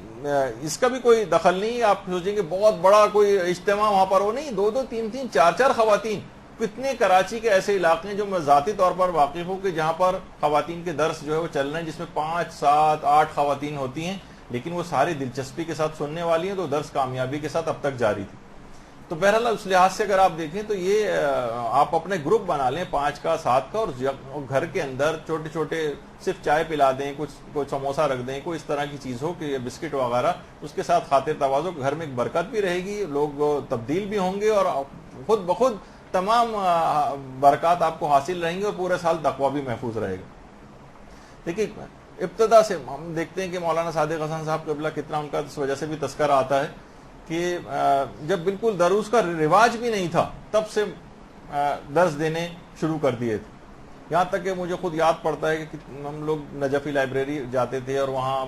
اس کا بھی کوئی دخل نہیں، آپ سوچیں کہ بہت بڑا کوئی اجتماع وہاں پر ہو، نہیں، دو دو تین تین چار چار خواتین، کتنے کراچی کے ایسے علاقے ہیں جو میں ذاتی طور پر واقف ہوں کہ جہاں پر خواتین کے درس جو ہے وہ چل رہے ہیں، جس میں 5 7 8 خواتین ہوتی ہیں، لیکن وہ ساری دلچسپی کے ساتھ سننے والی ہیں، تو درس کامیابی کے ساتھ اب تک جاری تھی۔ تو بہرحال اس لحاظ سے اگر آپ دیکھیں تو یہ آپ اپنے گروپ بنا لیں 5 کا 7 کا، اور گھر کے اندر چھوٹے چھوٹے صرف چائے پلا دیں، کوئی سموسہ رکھ دیں، کوئی اس طرح کی چیز ہو کہ بسکٹ وغیرہ، اس کے ساتھ خاطر تواضع، گھر میں ایک برکت بھی رہے گی، لوگ تبدیل بھی ہوں گے، اور خود بخود تمام برکات آپ کو حاصل رہیں گے، اور پورے سال تقوی بھی محفوظ رہے گا۔ دیکھیے ابتدا سے ہم دیکھتے ہیں کہ مولانا صادق حسن صاحب قبلہ کتنا ان کا اس وجہ سے بھی تذکرہ آتا ہے کہ جب بالکل دروس کا رواج بھی نہیں تھا تب سے درس دینے شروع کر دیے تھے، یہاں تک کہ مجھے خود یاد پڑتا ہے کہ ہم لوگ نجفی لائبریری جاتے تھے، اور وہاں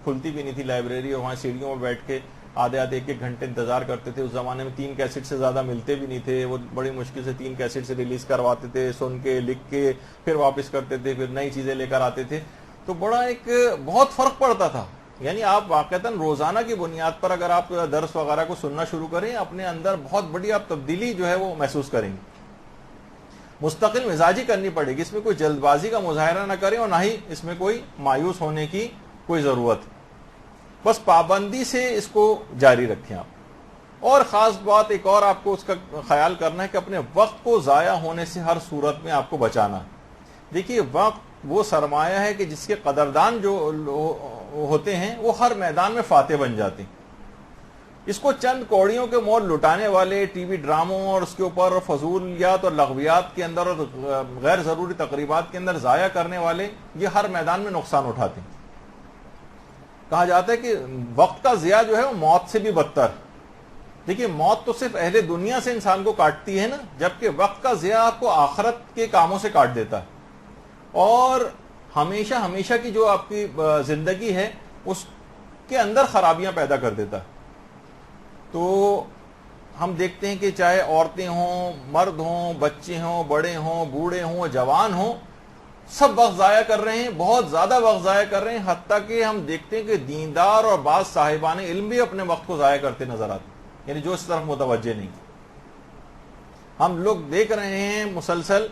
کھلتی بھی نہیں تھی لائبریری، اور وہاں سیڑھیوں میں بیٹھ کے آدھے 1 گھنٹے انتظار کرتے تھے۔ اس زمانے میں 3 کیسٹ سے زیادہ ملتے بھی نہیں تھے، وہ بڑی مشکل سے 3 کیسٹ سے ریلیز کرواتے تھے، سن کے لکھ کے پھر واپس کرتے تھے، پھر نئی چیزیں لے کر آتے تھے، تو بڑا ایک بہت فرق پڑتا تھا۔ یعنی آپ واقعتاً روزانہ کی بنیاد پر اگر آپ درس وغیرہ کو سننا شروع کریں، اپنے اندر بہت بڑی آپ تبدیلی جو ہے وہ محسوس کریں گے۔ مستقل مزاجی کرنی پڑے گی، اس میں کوئی جلد بازی کا مظاہرہ نہ کریں، اور نہ ہی اس میں کوئی مایوس ہونے کی کوئی ضرورت ہے، بس پابندی سے اس کو جاری رکھیں آپ۔ اور خاص بات ایک اور آپ کو اس کا خیال کرنا ہے کہ اپنے وقت کو ضائع ہونے سے ہر صورت میں آپ کو بچانا ہے۔ دیکھیے وقت وہ سرمایہ ہے کہ جس کے قدردان جو ہوتے ہیں وہ ہر میدان میں فاتح بن جاتے ہیں۔ اس کو چند کوڑیوں کے مول لٹانے والے، ٹی وی ڈراموں اور اس کے اوپر فضولیات اور لغویات کے اندر اور غیر ضروری تقریبات کے اندر ضائع کرنے والے، یہ ہر میدان میں نقصان اٹھاتے ہیں۔ کہا جاتا ہے کہ وقت کا ضیاع جو ہے وہ موت سے بھی بدتر۔ دیکھیے موت تو صرف اہل دنیا سے انسان کو کاٹتی ہے نا، جبکہ وقت کا ضیاع آپ کو آخرت کے کاموں سے کاٹ دیتا ہے، اور ہمیشہ ہمیشہ کی جو آپ کی زندگی ہے اس کے اندر خرابیاں پیدا کر دیتا ہے۔ تو ہم دیکھتے ہیں کہ چاہے عورتیں ہوں، مرد ہوں، بچے ہوں، بڑے ہوں، بوڑھے ہوں، جوان ہوں، سب وقت ضائع کر رہے ہیں، بہت زیادہ وقت ضائع کر رہے ہیں، حتیٰ کہ ہم دیکھتے ہیں کہ دیندار اور بعض صاحبان علم بھی اپنے وقت کو ضائع کرتے نظر آتے ہیں، یعنی جو اس طرف متوجہ نہیں۔ ہم لوگ دیکھ رہے ہیں مسلسل،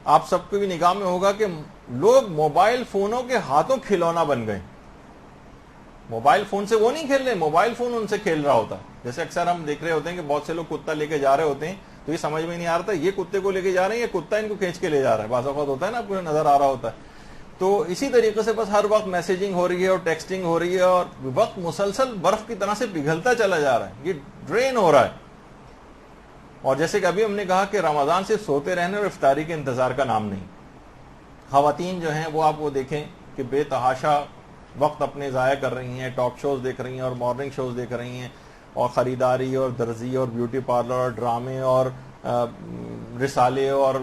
آپ سب کو بھی نگاہ میں ہوگا کہ لوگ موبائل فونوں کے ہاتھوں کھلونا بن گئے۔ موبائل فون سے وہ نہیں کھیل رہے، موبائل فون ان سے کھیل رہا ہوتا ہے۔ جیسے اکثر ہم دیکھ رہے ہوتے ہیں کہ بہت سے لوگ کتا لے کے جا رہے ہوتے ہیں، تو یہ سمجھ میں نہیں آ رہا تھا یہ کتے کو لے کے جا رہے ہیں یا کتا ان کو کھینچ کے لے جا رہا ہے، بعض اوقات ہوتا ہے نا آپ کو نظر آ رہا ہوتا ہے۔ تو اسی طریقے سے بس ہر وقت میسیجنگ ہو رہی ہے اور ٹیکسٹنگ ہو رہی ہے، اور وقت مسلسل برف کی طرح سے پگھلتا چلا جا رہا ہے، یہ ڈرین ہو رہا ہے۔ اور جیسے کہ ابھی ہم نے کہا کہ رمضان سے سوتے رہنے اور افطاری کے انتظار کا نام نہیں۔ خواتین جو ہیں وہ آپ وہ دیکھیں کہ بے تحاشا وقت اپنے ضائع کر رہی ہیں، ٹاک شوز دیکھ رہی ہیں اور مارننگ شوز دیکھ رہی ہیں، اور خریداری اور درزی اور بیوٹی پارلر اور ڈرامے اور رسالے اور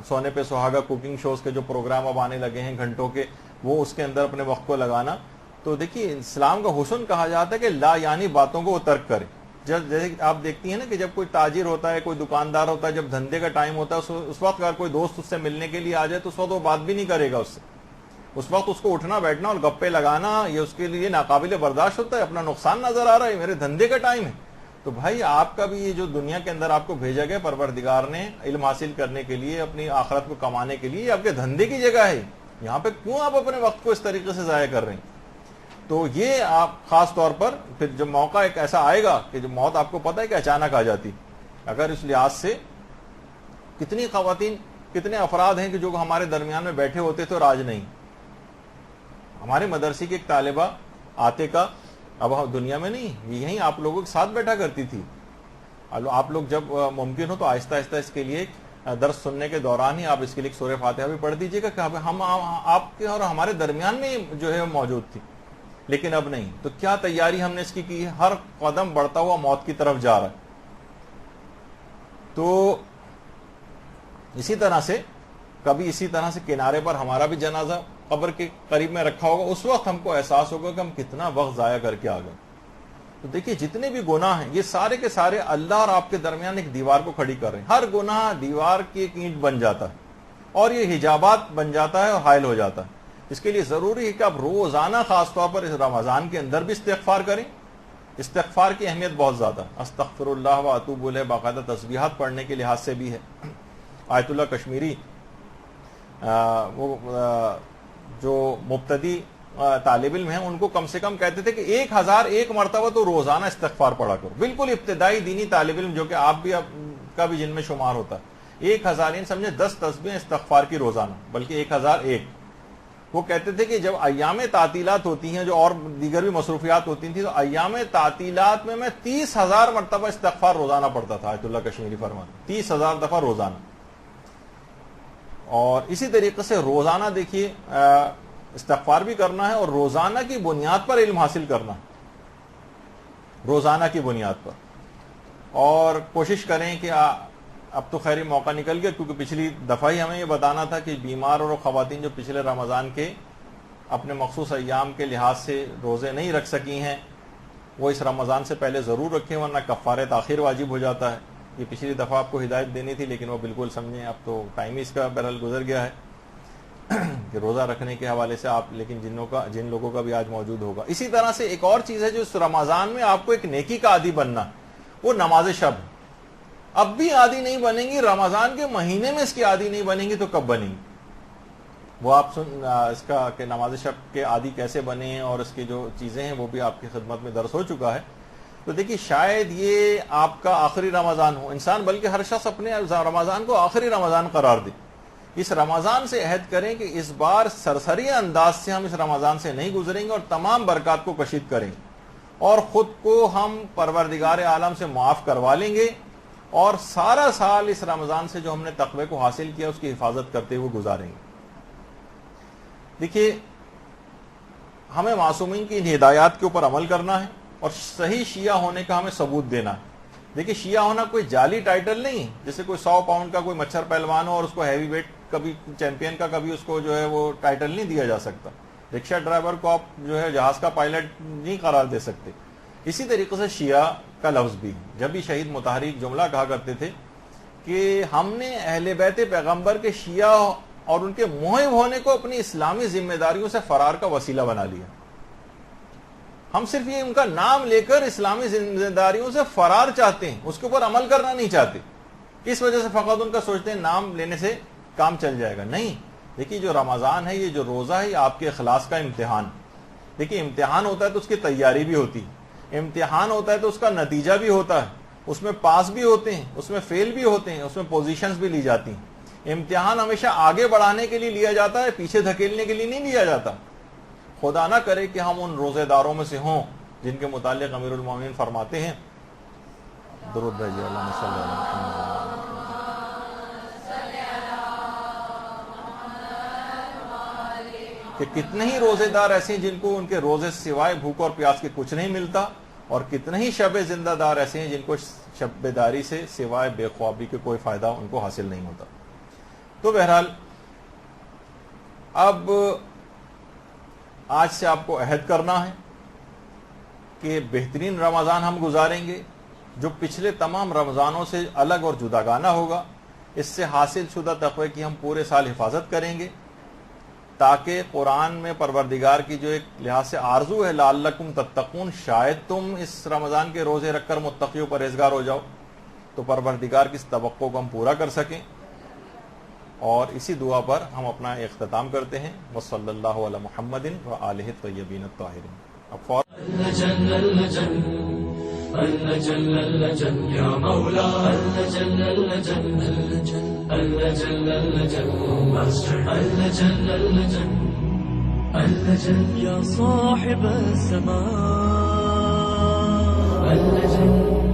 سونے پہ سہاگا کوکنگ شوز کے جو پروگرام اب آنے لگے ہیں گھنٹوں کے، وہ اس کے اندر اپنے وقت کو لگانا۔ تو دیکھیے اسلام کا حسن کہا جاتا ہے کہ لا یعنی باتوں کو وہ ترک کرے۔ جیسے آپ دیکھتی ہیں نا کہ جب کوئی تاجر ہوتا ہے، کوئی دکاندار ہوتا ہے، جب دھندے کا ٹائم ہوتا ہے اس وقت اگر کوئی دوست اس سے ملنے کے لیے آ جائے تو اس وقت وہ بات بھی نہیں کرے گا اس سے، اس وقت اس کو اٹھنا بیٹھنا اور گپے لگانا یہ اس کے لیے ناقابل برداشت ہوتا ہے، اپنا نقصان نظر آ رہا ہے، میرے دھندے کا ٹائم ہے۔ تو بھائی آپ کا بھی یہ جو دنیا کے اندر آپ کو بھیجا گیا پروردگار نے علم حاصل کرنے کے لیے، اپنی آخرت کو کمانے کے لیے، آپ کے دھندے کی جگہ ہے، یہاں پہ کیوں آپ اپنے وقت کو اس طریقے سے ضائع کر رہے ہیں؟ تو یہ آپ خاص طور پر پھر جب موقع ایک ایسا آئے گا کہ جب موت آپ کو پتہ ہے کہ اچانک آ جاتی، اگر اس لحاظ سے کتنی خواتین کتنے افراد ہیں کہ جو ہمارے درمیان میں بیٹھے ہوتے تھے اور آج نہیں. ہمارے مدرسے کی ایک طالبہ آتے کا اب دنیا میں نہیں، یہیں آپ لوگوں کے ساتھ بیٹھا کرتی تھی. آپ لوگ جب ممکن ہو تو آہستہ آہستہ اس کے لیے درس سننے کے دوران ہی آپ اس کے لیے سورہ فاتحہ بھی پڑھ دیجیے گا کہ ہم آپ کے اور ہمارے درمیان میں جو ہے موجود تھی، لیکن اب نہیں. تو کیا تیاری ہم نے اس کی ہے؟ ہر قدم بڑھتا ہوا موت کی طرف جا رہا ہے. تو اسی طرح سے کبھی اسی طرح سے کنارے پر ہمارا بھی جنازہ قبر کے قریب میں رکھا ہوگا، اس وقت ہم کو احساس ہوگا کہ ہم کتنا وقت ضائع کر کے آ گئے. تو دیکھیے جتنے بھی گناہ ہیں یہ سارے کے سارے اللہ اور آپ کے درمیان ایک دیوار کو کھڑی کر رہے ہیں. ہر گناہ دیوار کی ایک اینٹ بن جاتا ہے اور یہ حجابات بن جاتا ہے اور حائل ہو جاتا ہے. اس کے لیے ضروری ہے کہ آپ روزانہ خاص طور پر اس رمضان کے اندر بھی استغفار کریں. استغفار کی اہمیت بہت زیادہ، استغفر اللہ و اتوب الیہ باقاعدہ تسبیحات پڑھنے کے لحاظ سے بھی ہے. آیت اللہ کشمیری وہ جو مبتدی طالب علم ہیں ان کو کم سے کم کہتے تھے کہ 1001 مرتبہ تو روزانہ استغفار پڑھا کرو. بالکل ابتدائی دینی طالب علم جو کہ آپ بھی کا بھی جن میں شمار ہوتا ہے، 1000 سمجھے 10 تسبیح استغفار کی روزانہ، بلکہ 1001. وہ کہتے تھے کہ جب ایام تعطیلات ہوتی ہیں جو اور دیگر بھی مصروفیات ہوتی تھیں، تو ایام تعطیلات میں 30,000 مرتبہ استغفار روزانہ پڑھتا تھا. آیت اللہ کشمیری فرماتے 30,000 دفعہ روزانہ. اور اسی طریقے سے روزانہ دیکھیے استغفار بھی کرنا ہے اور روزانہ کی بنیاد پر علم حاصل کرنا ہے، روزانہ کی بنیاد پر. اور کوشش کریں کہ اب تو خیر موقع نکل گیا، کیونکہ پچھلی دفعہ ہی ہمیں یہ بتانا تھا کہ بیمار اور خواتین جو پچھلے رمضان کے اپنے مخصوص ایام کے لحاظ سے روزے نہیں رکھ سکی ہیں وہ اس رمضان سے پہلے ضرور رکھیں، ورنہ کفارہ تاخیر واجب ہو جاتا ہے. یہ پچھلی دفعہ آپ کو ہدایت دینی تھی لیکن وہ بالکل سمجھیں اب تو ٹائم ہی اس کا بہرحال گزر گیا ہے کہ روزہ رکھنے کے حوالے سے آپ، لیکن جن لوگوں کا بھی آج موجود ہوگا. اسی طرح سے ایک اور چیز ہے جو اس رمضان میں آپ کو ایک نیکی کا عادی بننا، وہ نماز شب. اب بھی عادی نہیں بنیں گی، رمضان کے مہینے میں اس کی عادی نہیں بنیں گی تو کب بنیں گی؟ وہ آپ اس کا کہ نماز شب کے عادی کیسے بنے اور اس کی جو چیزیں ہیں وہ بھی آپ کی خدمت میں درس ہو چکا ہے. تو دیکھیے شاید یہ آپ کا آخری رمضان ہو، انسان بلکہ ہر شخص اپنے رمضان کو آخری رمضان قرار دے. اس رمضان سے عہد کریں کہ اس بار سرسری انداز سے ہم اس رمضان سے نہیں گزریں گے اور تمام برکات کو کشید کریں گے اور خود کو ہم پروردگار عالم سے معاف کروا لیں گے اور سارا سال اس رمضان سے جو ہم نے تقوی کو حاصل کیا اس کی حفاظت کرتے ہوئے گزاریں گے. دیکھیے ہمیں معصومین کی ان ہدایات کے اوپر عمل کرنا ہے اور صحیح شیعہ ہونے کا ہمیں ثبوت دینا ہے. دیکھیے شیعہ ہونا کوئی جعلی ٹائٹل نہیں، جیسے کوئی 100 پاؤنڈ کا کوئی مچھر پہلوان ہو اور اس کو ہیوی ویٹ کبھی چیمپئن کا کبھی اس کو جو ہے وہ ٹائٹل نہیں دیا جا سکتا. رکشہ ڈرائیور کو آپ جو ہے جہاز کا پائلٹ نہیں قرار دے سکتے. اسی طریقے سے شیعہ کا لفظ بھی، جب بھی شہید مطہری جملہ کہا کرتے تھے کہ ہم نے اہل بیت پیغمبر کے شیعہ اور ان کے محب ہونے کو اپنی اسلامی ذمہ داریوں سے فرار کا وسیلہ بنا لیا. ہم صرف یہ ان کا نام لے کر اسلامی ذمہ داریوں سے فرار چاہتے ہیں، اس کے اوپر عمل کرنا نہیں چاہتے. اس وجہ سے فقط ان کا سوچتے ہیں نام لینے سے کام چل جائے گا. نہیں، دیکھیے جو رمضان ہے، یہ جو روزہ ہے، یہ آپ کے اخلاص کا امتحان. دیکھیے امتحان ہوتا ہے تو اس کی تیاری بھی ہوتی ہے، امتحان ہوتا ہے تو اس کا نتیجہ بھی ہوتا ہے، اس میں پاس بھی ہوتے ہیں، اس میں فیل بھی ہوتے ہیں، اس میں پوزیشنز بھی لی جاتی ہیں. امتحان ہمیشہ آگے بڑھانے کے لیے لیا جاتا ہے، پیچھے دھکیلنے کے لیے نہیں لیا جاتا. خدا نہ کرے کہ ہم ان روزے داروں میں سے ہوں جن کے متعلق امیر المومنین فرماتے ہیں، درود بھیجیے اللہم صلی علی محمد، کہ کتنے ہی روزے دار ایسے ہیں جن کو ان کے روزے سوائے بھوک اور پیاس کے کچھ نہیں ملتا، اور کتنے ہی شب زندہ دار ایسے ہیں جن کو شب بیداری سے سوائے بے خوابی کے کوئی فائدہ ان کو حاصل نہیں ہوتا. تو بہرحال اب آج سے آپ کو عہد کرنا ہے کہ بہترین رمضان ہم گزاریں گے جو پچھلے تمام رمضانوں سے الگ اور جداگانہ ہوگا. اس سے حاصل شدہ تقوی کی ہم پورے سال حفاظت کریں گے تاکہ قرآن میں پروردگار کی جو ایک لحاظ سے آرزو ہے لعلکم تتقون، شاید تم اس رمضان کے روزے رکھ کر متقی و پرہیزگار ہو جاؤ، تو پروردگار کی اس توقع کو ہم پورا کر سکیں. اور اسی دعا پر ہم اپنا اختتام کرتے ہیں. وصلی اللہ علی محمد وآلہ الطیبین الطاہرین. اب اللجل اللجل يا مولا اللجل اللجل اللجل اللجل ماستر اللجل اللجل اللجل يا صاحب السماء اللجل